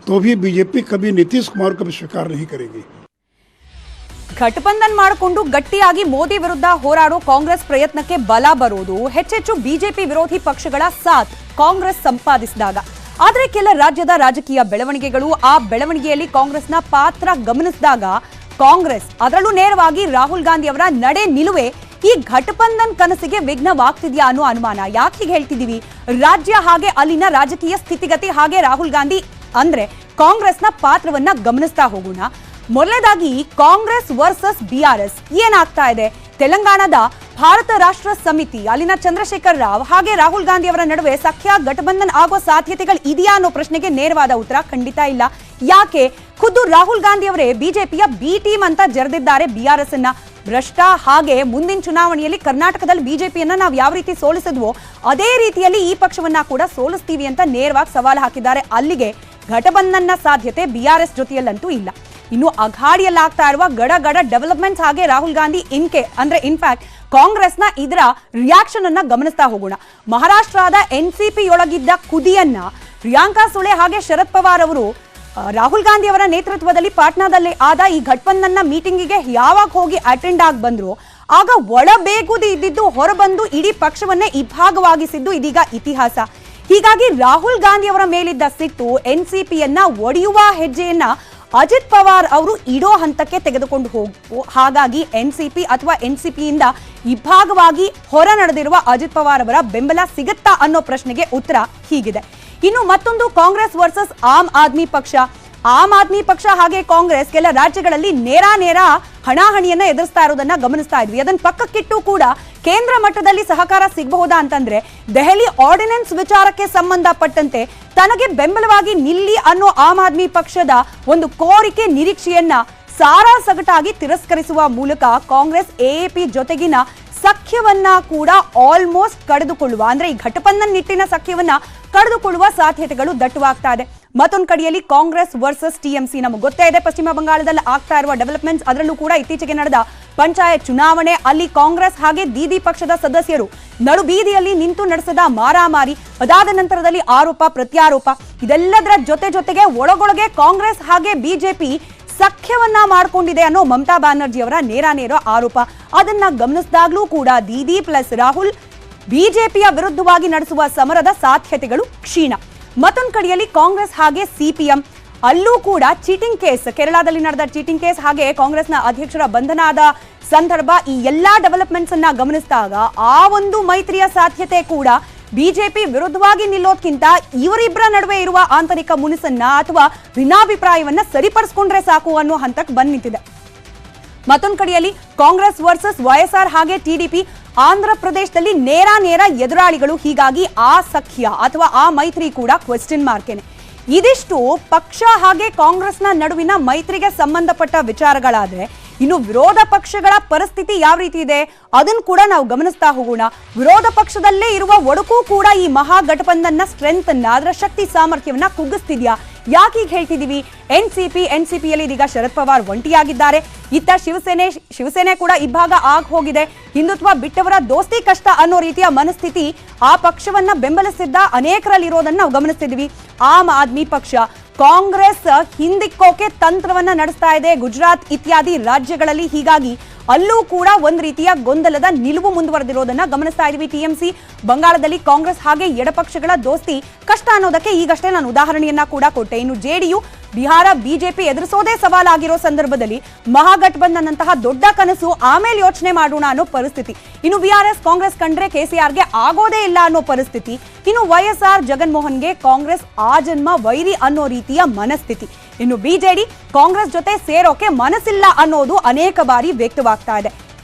तो भी बीजेपी कभी नीतीश कुमार को भी स्वीकार नहीं करेगी. ಘಟಬಂಧನ್ ಮಾಡಿಕೊಂಡು ಗಟ್ಟಿಯಾಗಿ ಮೋದಿ ವಿರುದ್ಧ ಹೋರಾಡೋ ಕಾಂಗ್ರೆಸ್ ಪ್ರಯತ್ನಕ್ಕೆ ಬಲ ಬರೋದು ಹೆಚ್ಚೆಚ್ಚು ಬಿಜೆಪಿ ವಿರೋಧಿ ಪಕ್ಷಗಳ ಸಾಥ್ ಕಾಂಗ್ರೆಸ್ ಸಂಪಾದಿಸಿದಾಗ. ಆದರೆ ಕೆಲ ರಾಜ್ಯದ ರಾಜಕೀಯ ಬೆಳವಣಿಗೆಗಳು, ಆ ಬೆಳವಣಿಗೆಯಲ್ಲಿ ಕಾಂಗ್ರೆಸ್ನ ಪಾತ್ರ ಗಮನಿಸಿದಾಗ ಕಾಂಗ್ರೆಸ್, ಅದರಲ್ಲೂ ನೇರವಾಗಿ ರಾಹುಲ್ ಗಾಂಧಿ ಅವರ ನಡೆ ನಿಲುವೆ ಈ ಘಟಬಂಧನ್ ಕನಸಿಗೆ ವಿಘ್ನವಾಗ್ತಿದ್ಯಾ ಅನ್ನೋ ಅನುಮಾನ. ಯಾಕೆ ಹೀಗೆ ಹೇಳ್ತಿದೀವಿ? ರಾಜ್ಯ ಹಾಗೆ ಅಲ್ಲಿನ ರಾಜಕೀಯ ಸ್ಥಿತಿಗತಿ ಹಾಗೆ ರಾಹುಲ್ ಗಾಂಧಿ ಅಂದ್ರೆ ಕಾಂಗ್ರೆಸ್ನ ಪಾತ್ರವನ್ನ ಗಮನಿಸ್ತಾ ಹೋಗೋಣ. ಮೊದಲನೇದಾಗಿ ಕಾಂಗ್ರೆಸ್ ವರ್ಸಸ್ ಬಿಆರ್ಎಸ್ ಏನಾಗ್ತಾ ಇದೆ? ತೆಲಂಗಾಣದ ಭಾರತ ರಾಷ್ಟ್ರ ಸಮಿತಿ, ಅಲ್ಲಿನ ಚಂದ್ರಶೇಖರ್ ರಾವ್ ಹಾಗೆ ರಾಹುಲ್ ಗಾಂಧಿ ಅವರ ನಡುವೆ ಸಖ್ಯ ಘಟಬಂಧನ್ ಆಗೋ ಸಾಧ್ಯತೆಗಳು ಇದೆಯಾ ಅನ್ನೋ ಪ್ರಶ್ನೆಗೆ ನೇರವಾದ ಉತ್ತರ ಖಂಡಿತ ಇಲ್ಲ. ಯಾಕೆ? ಖುದ್ದು ರಾಹುಲ್ ಗಾಂಧಿ ಅವರೇ ಬಿಜೆಪಿಯ ಬಿ ಟೀಮ್ ಅಂತ ಜರೆದಿದ್ದಾರೆ ಬಿಆರ್ಎಸ್ ಅನ್ನ. ಭ್ರಷ್ಟ, ಹಾಗೆ ಮುಂದಿನ ಚುನಾವಣೆಯಲ್ಲಿ ಕರ್ನಾಟಕದಲ್ಲಿ ಬಿಜೆಪಿಯನ್ನ ನಾವು ಯಾವ ರೀತಿ ಸೋಲಿಸಿದ್ವೋ ಅದೇ ರೀತಿಯಲ್ಲಿ ಈ ಪಕ್ಷವನ್ನ ಕೂಡ ಸೋಲಿಸ್ತೀವಿ ಅಂತ ನೇರವಾಗಿ ಸವಾಲು ಹಾಕಿದ್ದಾರೆ. ಅಲ್ಲಿಗೆ ಘಟಬಂಧನ್ನ ಸಾಧ್ಯತೆ ಬಿಆರ್ಎಸ್ ಜೊತೆಯಲ್ಲಂತೂ ಇಲ್ಲ. ಇನ್ನು ಅಘಾಡಿಯಲ್ಲಾಗ್ತಾ ಇರುವ ಗಡ ಡೆವಲಪ್ಮೆಂಟ್ಸ್ ಹಾಗೆ ರಾಹುಲ್ ಗಾಂಧಿ ಇನ್ಫ್ಯಾಕ್ಟ್ ಕಾಂಗ್ರೆಸ್ನ ಇದರ ರಿಯಾಕ್ಷನ್ ಅನ್ನ ಗಮನಿಸ್ತಾ ಹೋಗೋಣ. ಮಹಾರಾಷ್ಟ್ರದ ಎನ್ಸಿಪಿ ಯೊಳಗಿದ್ದ ಕುದಿಯನ್ನ ಪ್ರಿಯಾಂಕಾ ಸುಳೆ ಹಾಗೆ ಶರದ್ ಪವಾರ್ ಅವರು ರಾಹುಲ್ ಗಾಂಧಿ ಅವರ ನೇತೃತ್ವದಲ್ಲಿ ಪಾಟ್ನಾದಲ್ಲಿ ಆದ ಈ ಘಟಬಂಧನ್ನ ಮೀಟಿಂಗಿಗೆ ಯಾವಾಗ ಹೋಗಿ ಅಟೆಂಡ್ ಆಗಿ ಬಂದ್ರು ಆಗ ಒಳಬೇಗುದಿ ಇದ್ದಿದ್ದು ಹೊರಬಂದು ಇಡೀ ಪಕ್ಷವನ್ನೇ ಇಬ್ಬಾಗವಾಗಿಸಿದ್ದು ಇದೀಗ ಇತಿಹಾಸ. ಹೀಗಾಗಿ ರಾಹುಲ್ ಗಾಂಧಿ ಅವರ ಮೇಲಿದ್ದ ಸಿಟ್ಟು ಎನ್ಸಿಪಿಯನ್ನ ಒಡೆಯುವ ಹೆಜ್ಜೆಯನ್ನ ಅಜಿತ್ ಪವಾರ್ ಅವರು ಇಡೋ ಹಂತಕ್ಕೆ ತೆಗೆದುಕೊಂಡು ಹೋಗು. ಹಾಗಾಗಿ ಎನ್ಸಿಪಿ ಅಥವಾ ಎನ್ಸಿಪಿಯಿಂದ ಇಬ್ಬಾಗವಾಗಿ ಹೊರ ನಡೆದಿರುವ ಅಜಿತ್ ಪವಾರ್ ಅವರ ಬೆಂಬಲ ಸಿಗುತ್ತಾ ಅನ್ನೋ ಪ್ರಶ್ನೆಗೆ ಉತ್ತರ ಹೀಗಿದೆ. ಇನ್ನು ಮತ್ತೊಂದು ಕಾಂಗ್ರೆಸ್ ವರ್ಸಸ್ ಆಮ್ ಆದ್ಮಿ ಪಕ್ಷ ಹಾಗೆ ಕಾಂಗ್ರೆಸ್ ಕೆಲ ರಾಜ್ಯಗಳಲ್ಲಿ ನೇರ ಹಣಾಹಣಿಯನ್ನ ಎದುರಿಸ್ತಾ ಇರೋದನ್ನ ಗಮನಿಸ್ತಾ ಇದ್ವಿ. ಅದನ್ನ ಪಕ್ಕಕ್ಕಿಟ್ಟು ಕೂಡ ಕೇಂದ್ರ ಮಟ್ಟದಲ್ಲಿ ಸಹಕಾರ ಸಿಗಬಹುದಾ ಅಂತಂದ್ರೆ ದೆಹಲಿ ಆರ್ಡಿನೆನ್ಸ್ ವಿಚಾರಕ್ಕೆ ಸಂಬಂಧಪಟ್ಟಂತೆ ತನಗೆ ಬೆಂಬಲವಾಗಿ ನಿಲ್ಲಿ ಅನ್ನೋ ಆಮ್ ಆದ್ಮಿ ಪಕ್ಷದ ಒಂದು ಕೋರಿಕೆ ನಿರೀಕ್ಷೆಯನ್ನ ಸಾರಾಸಗಟಾಗಿ ತಿರಸ್ಕರಿಸುವ ಮೂಲಕ ಕಾಂಗ್ರೆಸ್ ಎಎಪಿ ಜೊತೆಗಿನ ಸಖ್ಯವನ್ನ ಕೂಡ ಆಲ್ಮೋಸ್ಟ್ ಕಡಿದುಕೊಳ್ಳುವ, ಅಂದ್ರೆ ಈ ಘಟಬಂಧನ್ ನಿಟ್ಟಿನ ಸಖ್ಯವನ್ನ ಕಡಿದುಕೊಳ್ಳುವ ಸಾಧ್ಯತೆಗಳು ದಟ್ಟವಾಗ್ತಾ ಇದೆ. ಮತ್ತೊಂದು ಕಡೆಯಲ್ಲಿ ಕಾಂಗ್ರೆಸ್ ವರ್ಸಸ್ ಟಿಎಂಸಿ, ನಮಗೆ ಗೊತ್ತೇ ಇದೆ ಪಶ್ಚಿಮ ಬಂಗಾಳದಲ್ಲಿ ಆಗ್ತಾ ಇರುವ ಡೆವಲಪ್ಮೆಂಟ್ಸ್. ಅದರಲ್ಲೂ ಕೂಡ ಇತ್ತೀಚೆಗೆ ನಡೆದ ಪಂಚಾಯತ್ ಚುನಾವಣೆ, ಅಲ್ಲಿ ಕಾಂಗ್ರೆಸ್ ಹಾಗೆ ದೀದಿ ಪಕ್ಷದ ಸದಸ್ಯರು ನಡು ಬೀದಿಯಲ್ಲಿ ನಿಂತು ನಡೆಸಿದ ಮಾರಾಮಾರಿ, ಅದಾದ ನಂತರದಲ್ಲಿ ಆರೋಪ ಪ್ರತ್ಯಾರೋಪ, ಇದೆಲ್ಲದರ ಜೊತೆಗೆ ಒಳಗೊಳಗೆ ಕಾಂಗ್ರೆಸ್ ಹಾಗೆ ಬಿಜೆಪಿ ಸಖ್ಯವನ್ನ ಮಾಡಿಕೊಂಡಿದೆ ಅನ್ನೋ ಮಮತಾ ಬ್ಯಾನರ್ಜಿ ಅವರ ನೇರ ಆರೋಪ. ಅದನ್ನ ಗಮನಿಸಿದಾಗ್ಲೂ ಕೂಡ ದೀದಿ ಪ್ಲಸ್ ರಾಹುಲ್ ಬಿಜೆಪಿಯ ವಿರುದ್ಧವಾಗಿ ನಡೆಸುವ ಸಮರದ ಸಾಧ್ಯತೆಗಳು ಕ್ಷೀಣ. ಮತ್ತೊಂದು ಕಡೆಯಲ್ಲಿ ಕಾಂಗ್ರೆಸ್ ಹಾಗೆ ಸಿಪಿಎಂ, ಅಲ್ಲೂ ಕೂಡ ಚೀಟಿಂಗ್ ಕೇಸ್, ಕೇರಳದಲ್ಲಿ ನಡೆದ ಚೀಟಿಂಗ್ ಕೇಸ್ ಹಾಗೆ ಕಾಂಗ್ರೆಸ್ನ ಅಧ್ಯಕ್ಷರ ಬಂಧನ ಆದ ಸಂದರ್ಭ, ಈ ಎಲ್ಲಾ ಡೆವಲಪ್ಮೆಂಟ್ಸ್ ಅನ್ನ ಗಮನಿಸಿದಾಗ ಆ ಒಂದು ಮೈತ್ರಿಯ ಸಾಧ್ಯತೆ ಕೂಡ ಬಿಜೆಪಿ ವಿರುದ್ಧವಾಗಿ ನಿಲ್ಲೋದ್ಕಿಂತ ಇವರಿಬ್ಬರ ನಡುವೆ ಇರುವ ಆಂತರಿಕ ಮುನಿಸನ್ನ ಅಥವಾ ಭಿನ್ನಾಭಿಪ್ರಾಯವನ್ನ ಸರಿಪಡಿಸಿಕೊಂಡ್ರೆ ಸಾಕು ಅನ್ನೋ ಹಂತಕ್ಕೆ ಬಂದ್ ನಿಂತಿದೆ. ಮತ್ತೊಂದು ಕಡೆಯಲ್ಲಿ ಕಾಂಗ್ರೆಸ್ ವರ್ಸಸ್ ವೈಎಸ್ಆರ್ ಹಾಗೆ ಟಿಡಿಪಿ, ಆಂಧ್ರ ಪ್ರದೇಶದಲ್ಲಿ ನೇರ ಎದುರಾಳಿಗಳು. ಹೀಗಾಗಿ ಆ ಸಖ್ಯ ಅಥವಾ ಆ ಮೈತ್ರಿ ಕೂಡ ಕ್ವೆಶ್ಚನ್ ಮಾರ್ಕೇನೆ. ಇದಿಷ್ಟು ಪಕ್ಷ ಹಾಗೆ ಕಾಂಗ್ರೆಸ್ನ ನಡುವಿನ ಮೈತ್ರಿಗೆ ಸಂಬಂಧಪಟ್ಟ ವಿಚಾರಗಳಾದ್ರೆ, ಇನ್ನು ವಿರೋಧ ಪಕ್ಷಗಳ ಪರಿಸ್ಥಿತಿ ಯಾವ ರೀತಿ ಇದೆ ಅದನ್ನು ಕೂಡ ನಾವು ಗಮನಿಸ್ತಾ ಹೋಗೋಣ. ವಿರೋಧ ಪಕ್ಷದಲ್ಲೇ ಇರುವ ಒಡಕು ಕೂಡ ಈ ಮಹಾಗಠಬಂಧನ್ನ ಸ್ಟ್ರೆಂತ್ ಅನ್ನ, ಅದರ ಶಕ್ತಿ ಸಾಮರ್ಥ್ಯವನ್ನ ಕುಗ್ಗಿಸ್ತಿದ್ಯಾ. ಯಾಕೆ ಈಗ ಹೇಳ್ತಿದೀವಿ? ಎನ್ಸಿಪಿಯಲ್ಲಿ ಇದೀಗ ಶರದ್ ಪವಾರ್ ಒಂಟಿಯಾಗಿದ್ದಾರೆ. ಇತ್ತ ಶಿವಸೇನೆ ಕೂಡ ಇಬ್ಬಾಗ ಆಗ್ ಹೋಗಿದೆ. ಹಿಂದುತ್ವ ಬಿಟ್ಟವರ ದೋಸ್ತಿ ಕಷ್ಟ ಅನ್ನೋ ರೀತಿಯ ಮನಸ್ಥಿತಿ ಆ ಪಕ್ಷವನ್ನ ಬೆಂಬಲಿಸಿದ್ದ ಅನೇಕರಲ್ಲಿರೋದನ್ನ ನಾವು ಗಮನಿಸ್ತಿದ್ವಿ. ಆಮ್ ಆದ್ಮಿ ಪಕ್ಷ ಕಾಂಗ್ರೆಸ್ ಹಿಂದಿಕ್ಕೋಕೆ ತಂತ್ರವನ್ನ ನಡೆಸ್ತಾ ಇದೆ ಗುಜರಾತ್ ಇತ್ಯಾದಿ ರಾಜ್ಯಗಳಲ್ಲಿ. ಹೀಗಾಗಿ ಅಲ್ಲೂ ಕೂಡ ಒಂದು ರೀತಿಯ ಗೊಂದಲದ ನಿಲುವು ಮುಂದುವರೆದಿರೋದನ್ನ ಗಮನಿಸ್ತಾ ಇದೀವಿ. ಟಿಎಂಸಿ ಬಂಗಾಳದಲ್ಲಿ ಕಾಂಗ್ರೆಸ್ ಹಾಗೆ ಎಡಪಕ್ಷಗಳ ದೋಸ್ತಿ ಕಷ್ಟ ಅನ್ನೋದಕ್ಕೆ ಈಗಷ್ಟೇ ನಾನು ಉದಾಹರಣೆಯನ್ನ ಕೂಡ ಕೊಟ್ಟೆ. ಇನ್ನು ಜೆಡಿಯು ಬಿಹಾರ ಬಿಜೆಪಿ ಎದುರಿಸೋದೇ ಸವಾಲಾಗಿರೋ ಸಂದರ್ಭದಲ್ಲಿ ಮಹಾಗಠಬಂಧನ್ ಅಂತಹ ದೊಡ್ಡ ಕನಸು ಆಮೇಲೆ ಯೋಚನೆ ಮಾಡೋಣ ಅನ್ನೋ ಪರಿಸ್ಥಿತಿ. ಇನ್ನು ಬಿಆರ್ಎಸ್ ಕಾಂಗ್ರೆಸ್ ಕಂಡ್ರೆ ಕೆಸಿಆರ್ಗೆ ಆಗೋದೇ ಇಲ್ಲ ಅನ್ನೋ ಪರಿಸ್ಥಿತಿ. ಇನ್ನು ವೈಎಸ್ಆರ್ ಜಗನ್ಮೋಹನ್ಗೆ ಕಾಂಗ್ರೆಸ್ ಆಜನ್ಮ ವೈರಿ ಅನ್ನೋ ರೀತಿಯ ಮನಸ್ಥಿತಿ. ಇನ್ನು ಬಿಜೆಡಿ ಕಾಂಗ್ರೆಸ್ ಜೊತೆ ಸೇರೋಕೆ ಮನಸ್ಸಿಲ್ಲ ಅನ್ನೋದು ಅನೇಕ ಬಾರಿ ವ್ಯಕ್ತವಾಗ್ತಾ ಇದೆ.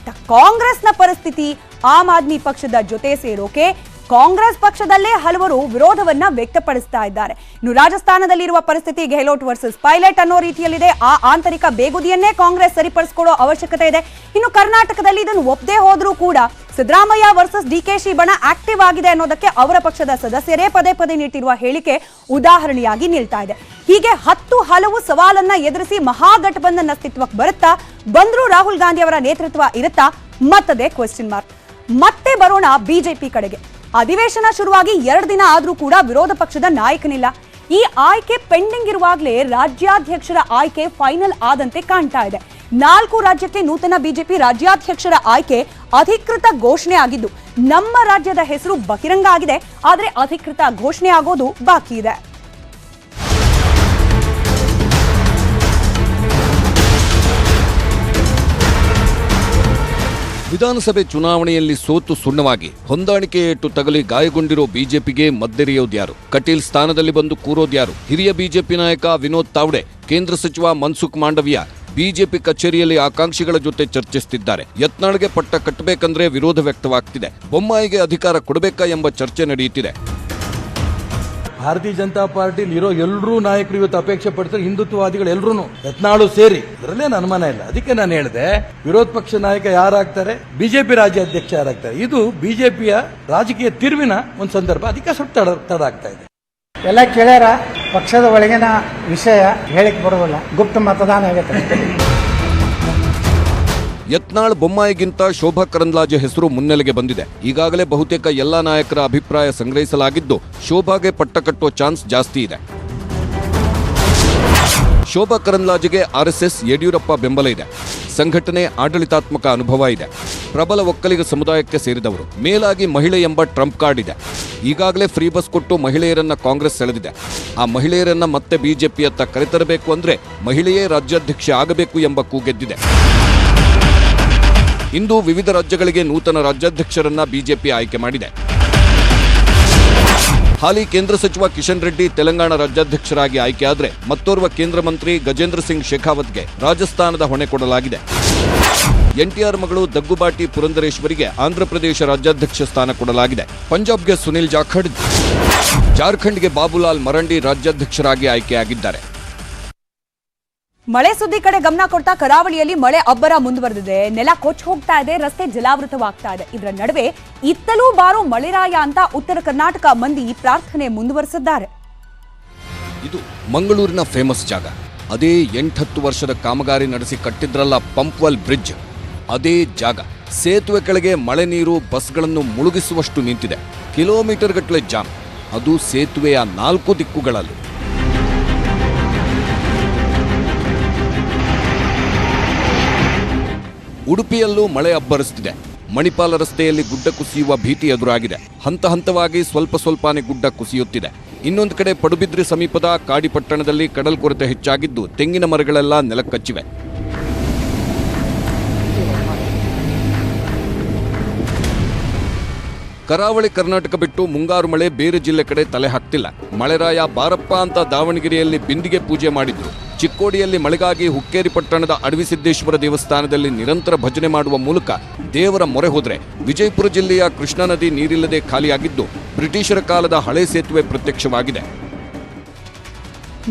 ಕಾಂಗ್ರೆಸ್ನ ಪರಿಸ್ಥಿತಿ, ಆಮ್ ಆದ್ಮಿ ಪಕ್ಷದ ಜೊತೆ ಸೇರೋಕೆ ಕಾಂಗ್ರೆಸ್ ಪಕ್ಷದಲ್ಲೇ ಹಲವರು ವಿರೋಧವನ್ನ ವ್ಯಕ್ತಪಡಿಸ್ತಾ ಇದ್ದಾರೆ. ಇನ್ನು ರಾಜಸ್ಥಾನದಲ್ಲಿರುವ ಪರಿಸ್ಥಿತಿ ಗೆಹ್ಲೋಟ್ ವರ್ಸಸ್ ಪೈಲಟ್ ಅನ್ನೋ ರೀತಿಯಲ್ಲಿದೆ. ಆ ಆಂತರಿಕ ಬೇಗುದಿಯನ್ನೇ ಕಾಂಗ್ರೆಸ್ ಸರಿಪಡಿಸಿಕೊಳ್ಳೋ ಅವಶ್ಯಕತೆ ಇದೆ. ಇನ್ನು ಕರ್ನಾಟಕದಲ್ಲಿ ಇದನ್ನು ಒಪ್ಪದೇ ಹೋದ್ರೂ ಕೂಡ ಸಿದ್ದರಾಮಯ್ಯ ವರ್ಸಸ್ ಡಿಕೆಶಿ ಬಣ ಆಕ್ಟಿವ್ ಆಗಿದೆ ಅನ್ನೋದಕ್ಕೆ ಅವರ ಪಕ್ಷದ ಸದಸ್ಯರೇ ಪದೇ ನೀಡಿರುವ ಹೇಳಿಕೆ ಉದಾಹರಣೆಯಾಗಿ ನಿಲ್ತಾ ಇದೆ. ಹೀಗೆ ಹಲವು ಸವಾಲನ್ನ ಎದುರಿಸಿ ಮಹಾಗಠಬಂಧನ್ ಅಸ್ತಿತ್ವಕ್ಕೆ ಬರುತ್ತಾ, ಬಂದ್ರೂ ರಾಹುಲ್ ಗಾಂಧಿ ಅವರ ನೇತೃತ್ವ ಇರುತ್ತಾ, ಮತ್ತದೇ ಕ್ವೆಶ್ಚನ್ ಮಾರ್ಕ್. ಮತ್ತೆ ಬರೋಣ ಬಿಜೆಪಿ ಕಡೆಗೆ. ಅಧಿವೇಶನ ಶುರುವಾಗಿ 2 ದಿನ ಆದ್ರೂ ಕೂಡ ವಿರೋಧ ಪಕ್ಷದ ನಾಯಕನಿಲ್ಲ. ಈ ಆಯ್ಕೆ ಪೆಂಡಿಂಗ್ ಇರುವಾಗಲೇ ರಾಜ್ಯಾಧ್ಯಕ್ಷರ ಆಯ್ಕೆ ಫೈನಲ್ ಆದಂತೆ ಕಾಣ್ತಾ ಇದೆ. 4 ರಾಜ್ಯಕ್ಕೆ ನೂತನ ಬಿಜೆಪಿ ರಾಜ್ಯಾಧ್ಯಕ್ಷರ ಆಯ್ಕೆ ಅಧಿಕೃತ ಘೋಷಣೆ ಆಗಿದ್ದು, ನಮ್ಮ ರಾಜ್ಯದ ಹೆಸರು ಬಹಿರಂಗ ಆಗಿದೆ. ಆದರೆ ಅಧಿಕೃತ ಘೋಷಣೆ ಆಗೋದು ಬಾಕಿ ಇದೆ. ವಿಧಾನಸಭೆ ಚುನಾವಣೆಯಲ್ಲಿ ಸೋತು ಸುಣ್ಣವಾಗಿ ಹೊಂದಾಣಿಕೆ ಏಟು ತಗಲಿ ಗಾಯಗೊಂಡಿರೋ ಬಿಜೆಪಿಗೆ ಮದ್ದೆರೆಯೋದ್ಯಾರು? ಕಟೀಲ್ ಸ್ಥಾನದಲ್ಲಿ ಬಂದು ಕೂರೋದ್ಯಾರು? ಹಿರಿಯ ಬಿಜೆಪಿ ನಾಯಕ ವಿನೋದ್ ತಾವ್ಡೆ, ಕೇಂದ್ರ ಸಚಿವ ಮನ್ಸುಖ್ ಮಾಂಡವಿಯಾ ಬಿಜೆಪಿ ಕಚೇರಿಯಲ್ಲಿ ಆಕಾಂಕ್ಷಿಗಳ ಜೊತೆ ಚರ್ಚಿಸುತ್ತಿದ್ದಾರೆ. ಯತ್ನಾಳ್ಗೆ ಪಟ್ಟ ಕಟ್ಟಬೇಕಂದ್ರೆ ವಿರೋಧ ವ್ಯಕ್ತವಾಗ್ತಿದೆ. ಬೊಮ್ಮಾಯಿಗೆ ಅಧಿಕಾರ ಕೊಡಬೇಕಾ ಎಂಬ ಚರ್ಚೆ ನಡೆಯುತ್ತಿದೆ. ಭಾರತೀಯ ಜನತಾ ಪಾರ್ಟಿಲಿ ಇರೋ ಎಲ್ಲರೂ ನಾಯಕರು ಇವತ್ತು ಅಪೇಕ್ಷೆ ಪಡ್ತಾರೆ, ಹಿಂದುತ್ವವಾದಿಗಳು ಎಲ್ಲರೂ, ಯತ್ನಾಳು ಸೇರಿ. ಇದರಲ್ಲೇನು ಅನುಮಾನ ಇಲ್ಲ. ಅದಕ್ಕೆ ನಾನು ಹೇಳಿದೆ, ವಿರೋಧ ಪಕ್ಷ ನಾಯಕ ಯಾರಾಗ್ತಾರೆ, ಬಿಜೆಪಿ ರಾಜ್ಯಾಧ್ಯಕ್ಷ ಯಾರಾಗ್ತಾರೆ, ಇದು ಬಿಜೆಪಿಯ ರಾಜಕೀಯ ತಿರುವಿನ ಒಂದು ಸಂದರ್ಭ. ಅದಕ್ಕೆ ಸ್ವಲ್ಪ ತಡ ಆಗ್ತಾ ಇದೆ. ಎಲ್ಲ ಕೇಳ್ಯಾರ ಪಕ್ಷದ ಒಳಗಿನ ವಿಷಯ ಹೇಳಿಕ್ ಬರೋದಿಲ್ಲ, ಗುಪ್ತ ಮತದಾನ ಆಗೈತೆ. ಯತ್ನಾಳ್ ಬೊಮ್ಮಾಯಿಗಿಂತ ಶೋಭಾ ಕರಂದ್ಲಾಜೆ ಹೆಸರು ಮುನ್ನೆಲೆಗೆ ಬಂದಿದೆ. ಈಗಾಗಲೇ ಬಹುತೇಕ ಎಲ್ಲಾ ನಾಯಕರ ಅಭಿಪ್ರಾಯ ಸಂಗ್ರಹಿಸಲಾಗಿದ್ದು ಶೋಭಾಗೆ ಪಟ್ಟ ಕಟ್ಟುವ ಚಾನ್ಸ್ ಜಾಸ್ತಿ ಇದೆ. ಶೋಭಾ ಕರಂದ್ಲಾಜೆಗೆ ಆರ್ಎಸ್ಎಸ್ ಯಡಿಯೂರಪ್ಪ ಬೆಂಬಲ ಇದೆ. ಸಂಘಟನೆ, ಆಡಳಿತಾತ್ಮಕ ಅನುಭವ ಇದೆ. ಪ್ರಬಲ ಒಕ್ಕಲಿಗ ಸಮುದಾಯಕ್ಕೆ ಸೇರಿದವರು. ಮೇಲಾಗಿ ಮಹಿಳೆ ಎಂಬ ಟ್ರಂಪ್ ಕಾರ್ಡ್ ಇದೆ. ಈಗಾಗಲೇ ಫ್ರೀ ಬಸ್ ಕೊಟ್ಟು ಮಹಿಳೆಯರನ್ನ ಕಾಂಗ್ರೆಸ್ ಸೆಳೆದಿದೆ. ಆ ಮಹಿಳೆಯರನ್ನ ಮತ್ತೆ ಬಿಜೆಪಿಯತ್ತ ಕರೆತರಬೇಕು ಅಂದ್ರೆ ಮಹಿಳೆಯೇ ರಾಜ್ಯಾಧ್ಯಕ್ಷೆ ಆಗಬೇಕು ಎಂಬ ಕೂಗೆದ್ದಿದೆ. ಇಂದು ವಿವಿಧ ರಾಜ್ಯಗಳಿಗೆ ನೂತನ ರಾಜ್ಯಾಧ್ಯಕ್ಷರನ್ನ ಬಿಜೆಪಿ ಆಯ್ಕೆ ಮಾಡಿದೆ. ಹಾಲಿ ಕೇಂದ್ರ ಸಚಿವ ಕಿಶನ್ ರೆಡ್ಡಿ ತೆಲಂಗಾಣ ರಾಜ್ಯಾಧ್ಯಕ್ಷರಾಗಿ ಆಯ್ಕೆಯಾದರೆ ಮತ್ತೋರ್ವ ಕೇಂದ್ರ ಮಂತ್ರಿ ಗಜೇಂದ್ರ ಸಿಂಗ್ ಶೇಖಾವತ್ಗೆ ರಾಜಸ್ಥಾನದ ಹೊಣೆ ಕೊಡಲಾಗಿದೆ. ಎನ್ಟಿಆರ್ ಮಗಳು ದಗ್ಗುಬಾಟಿ ಪುರಂದರೇಶ್ವರಿಗೆ ಆಂಧ್ರಪ್ರದೇಶ ರಾಜ್ಯಾಧ್ಯಕ್ಷ ಸ್ಥಾನ ಕೊಡಲಾಗಿದೆ. ಪಂಜಾಬ್ಗೆ ಸುನಿಲ್ ಜಾಖಡ್, ಜಾರ್ಖಂಡ್ಗೆ ಬಾಬುಲಾಲ್ ಮರಂಡಿ ರಾಜ್ಯಾಧ್ಯಕ್ಷರಾಗಿ ಆಯ್ಕೆಯಾಗಿದ್ದಾರೆ. ಮಳೆ ಸುದ್ದಿ ಕಡೆ ಗಮನ ಕೊಡ್ತಾ ಕರಾವಳಿಯಲ್ಲಿ ಮಳೆ ಅಬ್ಬರ ಮುಂದುವರೆದಿದೆ. ನೆಲ ಕೊಚ್ಚಿ ಹೋಗ್ತಾ ಇದೆ, ರಸ್ತೆ ಜಲಾವೃತವಾಗ್ತಾ ಇದೆ. ಇದರ ನಡುವೆ ಇತ್ತಲೂ ಬಾರೋ ಮಳೆರಾಯ ಅಂತ ಉತ್ತರ ಕರ್ನಾಟಕ ಮಂದಿ ಪ್ರಾರ್ಥನೆ ಮುಂದುವರೆಸಿದ್ದಾರೆ. ಇದು ಮಂಗಳೂರಿನ ಫೇಮಸ್ ಜಾಗ. ಅದೇ 8-10 ವರ್ಷದ ಕಾಮಗಾರಿ ನಡೆಸಿ ಕಟ್ಟಿದ್ರಲ್ಲ ಪಂಪ್ವೆಲ್ ಬ್ರಿಡ್ಜ್, ಅದೇ ಜಾಗ. ಸೇತುವೆ ಕೆಳಗೆ ಮಳೆ ನೀರು ಬಸ್ಗಳನ್ನು ಮುಳುಗಿಸುವಷ್ಟು ನಿಂತಿದೆ. ಕಿಲೋಮೀಟರ್ ಗಟ್ಟಲೆ ಜಾಮ್, ಅದು ಸೇತುವೆಯ 4 ದಿಕ್ಕುಗಳಲ್ಲಿ. ಉಡುಪಿಯಲ್ಲೂ ಮಳೆ ಅಬ್ಬರಿಸುತ್ತಿದೆ. ಮಣಿಪಾಲ ರಸ್ತೆಯಲ್ಲಿ ಗುಡ್ಡ ಕುಸಿಯುವ ಭೀತಿ ಎದುರಾಗಿದೆ. ಹಂತ ಹಂತವಾಗಿ ಸ್ವಲ್ಪನೇ ಗುಡ್ಡ ಕುಸಿಯುತ್ತಿದೆ. ಇನ್ನೊಂದು ಕಡೆ ಪಡುಬಿದ್ರಿ ಸಮೀಪದ ಕಾಡಿಪಟ್ಟಣದಲ್ಲಿ ಕಡಲ್ಕೊರೆತ ಹೆಚ್ಚಾಗಿದ್ದು ತೆಂಗಿನ ಮರಗಳೆಲ್ಲ ನೆಲಕ್ಕಚ್ಚಿವೆ. ಕರಾವಳಿ ಕರ್ನಾಟಕ ಬಿಟ್ಟು ಮುಂಗಾರು ಮಳೆ ಬೇರೆ ಜಿಲ್ಲೆ ಕಡೆ ತಲೆ ಹಾಕ್ತಿಲ್ಲ. ಮಳೆರಾಯ ಬಾರಪ್ಪ ಅಂತ ದಾವಣಗೆರೆಯಲ್ಲಿ ಬಿಂದಿಗೆ ಪೂಜೆ ಮಾಡಿದ್ರು. ಚಿಕ್ಕೋಡಿಯಲ್ಲಿ ಮಳೆಗಾಗಿ ಹುಕ್ಕೇರಿ ಪಟ್ಟಣದ ಅಡವಿಸಿದ್ದೇಶ್ವರ ದೇವಸ್ಥಾನದಲ್ಲಿ ನಿರಂತರ ಭಜನೆ ಮಾಡುವ ಮೂಲಕ ದೇವರ ಮೊರೆ ಹೋದ್ರೆ, ವಿಜಯಪುರ ಜಿಲ್ಲೆಯ ಕೃಷ್ಣಾ ನದಿ ನೀರಿಲ್ಲದೆ ಖಾಲಿಯಾಗಿದ್ದು ಬ್ರಿಟಿಷರ ಕಾಲದ ಹಳೆ ಸೇತುವೆ ಪ್ರತ್ಯಕ್ಷವಾಗಿದೆ.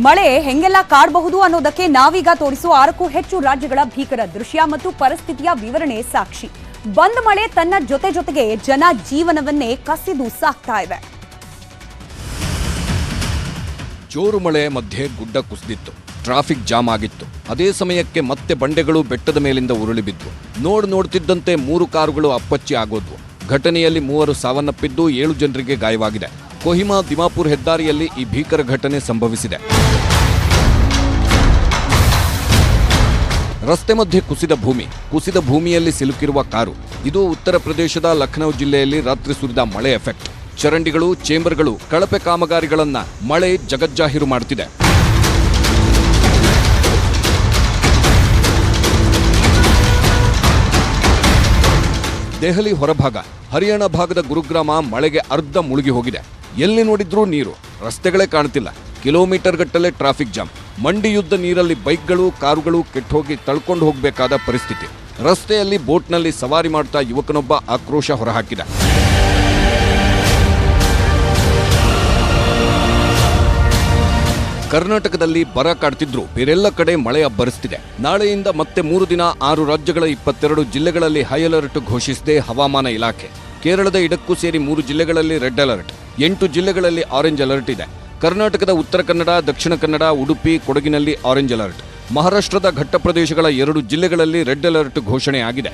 ಮಳೆ ಹೆಂಗೆಲ್ಲ ಕಾಡಬಹುದು ಅನ್ನೋದಕ್ಕೆ ನಾವೀಗ ತೋರಿಸುವ 6ಕ್ಕೂ ಹೆಚ್ಚು ರಾಜ್ಯಗಳ ಭೀಕರ ದೃಶ್ಯ ಮತ್ತು ಪರಿಸ್ಥಿತಿಯ ವಿವರಣೆ ಸಾಕ್ಷಿ. ಬಂದ್ ಮಳೆ ತನ್ನ ಜೊತೆಗೆ ಜನ ಜೀವನವನ್ನೇ ಕಸಿದು ಸಾಕ್ತಾ ಇದೆ. ಜೋರು ಮಳೆ ಮಧ್ಯೆ ಗುಡ್ಡ ಕುಸಿದಿತ್ತು. ಟ್ರಾಫಿಕ್ ಜಾಮ್ ಆಗಿತ್ತು. ಅದೇ ಸಮಯಕ್ಕೆ ಮತ್ತೆ ಬಂಡೆಗಳು ಬೆಟ್ಟದ ಮೇಲಿಂದ ಉರುಳಿ ಬಿದ್ವು. ನೋಡ್ತಿದ್ದಂತೆ 3 ಕಾರುಗಳು ಅಪ್ಪಚ್ಚಿ ಆಗೋದ್ವು. ಘಟನೆಯಲ್ಲಿ 3 ಸಾವನ್ನಪ್ಪಿದ್ದು 7 ಜನರಿಗೆ ಗಾಯವಾಗಿದೆ. ಕೊಹಿಮಾ ದಿಮಾಪುರ್ ಹೆದ್ದಾರಿಯಲ್ಲಿ ಈ ಭೀಕರ ಘಟನೆ ಸಂಭವಿಸಿದೆ. ರಸ್ತೆ ಮಧ್ಯೆ ಕುಸಿದ ಭೂಮಿಯಲ್ಲಿ ಸಿಲುಕಿರುವ ಕಾರು. ಇದು ಉತ್ತರ ಪ್ರದೇಶದ ಲಖನೌ ಜಿಲ್ಲೆಯಲ್ಲಿ ರಾತ್ರಿ ಸುರಿದ ಮಳೆ ಎಫೆಕ್ಟ್. ಚರಂಡಿಗಳು, ಚೇಂಬರ್ಗಳು, ಕಳಪೆ ಕಾಮಗಾರಿಗಳನ್ನ ಮಳೆ ಜಗಜ್ಜಾಹೀರು ಮಾಡುತ್ತಿದೆ. ದೆಹಲಿ ಹೊರಭಾಗ, ಹರಿಯಾಣ ಭಾಗದ ಗುರುಗ್ರಾಮ ಮಳೆಗೆ ಅರ್ಧ ಮುಳುಗಿ ಹೋಗಿದೆ. ಎಲ್ಲಿ ನೋಡಿದ್ರೂ ನೀರು, ರಸ್ತೆಗಳೇ ಕಾಣುತ್ತಿಲ್ಲ. ಕಿಲೋಮೀಟರ್ ಗಟ್ಟಲೆ ಟ್ರಾಫಿಕ್ ಜಾಮ್. ಮಂಡಿಯುದ್ದ ನೀರಲ್ಲಿ ಬೈಕ್ಗಳು, ಕಾರುಗಳು ಕೆಟ್ಟೋಗಿ ತಳ್ಕೊಂಡು ಹೋಗಬೇಕಾದ ಪರಿಸ್ಥಿತಿ. ರಸ್ತೆಯಲ್ಲಿ ಬೋಟ್ನಲ್ಲಿ ಸವಾರಿ ಮಾಡ್ತಾ ಯುವಕನೊಬ್ಬ ಆಕ್ರೋಶ ಹೊರಹಾಕಿದ. ಕರ್ನಾಟಕದಲ್ಲಿ ಬರ ಕಾಡ್ತಿದ್ರು, ಬೇರೆಲ್ಲ ಕಡೆ ಮಳೆ ಅಬ್ಬರಿಸುತ್ತಿದೆ. ನಾಳೆಯಿಂದ ಮತ್ತೆ 3 ದಿನ 6 ರಾಜ್ಯಗಳ 22 ಜಿಲ್ಲೆಗಳಲ್ಲಿ ಹೈ ಅಲರ್ಟ್ ಘೋಷಿಸಿದೆ ಹವಾಮಾನ ಇಲಾಖೆ. ಕೇರಳದ ಇಡಕ್ಕೂ ಸೇರಿ 3 ಜಿಲ್ಲೆಗಳಲ್ಲಿ ರೆಡ್ ಅಲರ್ಟ್, 8 ಜಿಲ್ಲೆಗಳಲ್ಲಿ ಆರೆಂಜ್ ಅಲರ್ಟ್ ಇದೆ. ಕರ್ನಾಟಕದ ಉತ್ತರ ಕನ್ನಡ, ದಕ್ಷಿಣ ಕನ್ನಡ, ಉಡುಪಿ, ಕೊಡಗಿನಲ್ಲಿ ಆರೆಂಜ್ ಅಲರ್ಟ್. ಮಹಾರಾಷ್ಟ್ರದ ಘಟ್ಟ ಪ್ರದೇಶಗಳ 2 ಜಿಲ್ಲೆಗಳಲ್ಲಿ ರೆಡ್ ಅಲರ್ಟ್ ಘೋಷಣೆಯಾಗಿದೆ.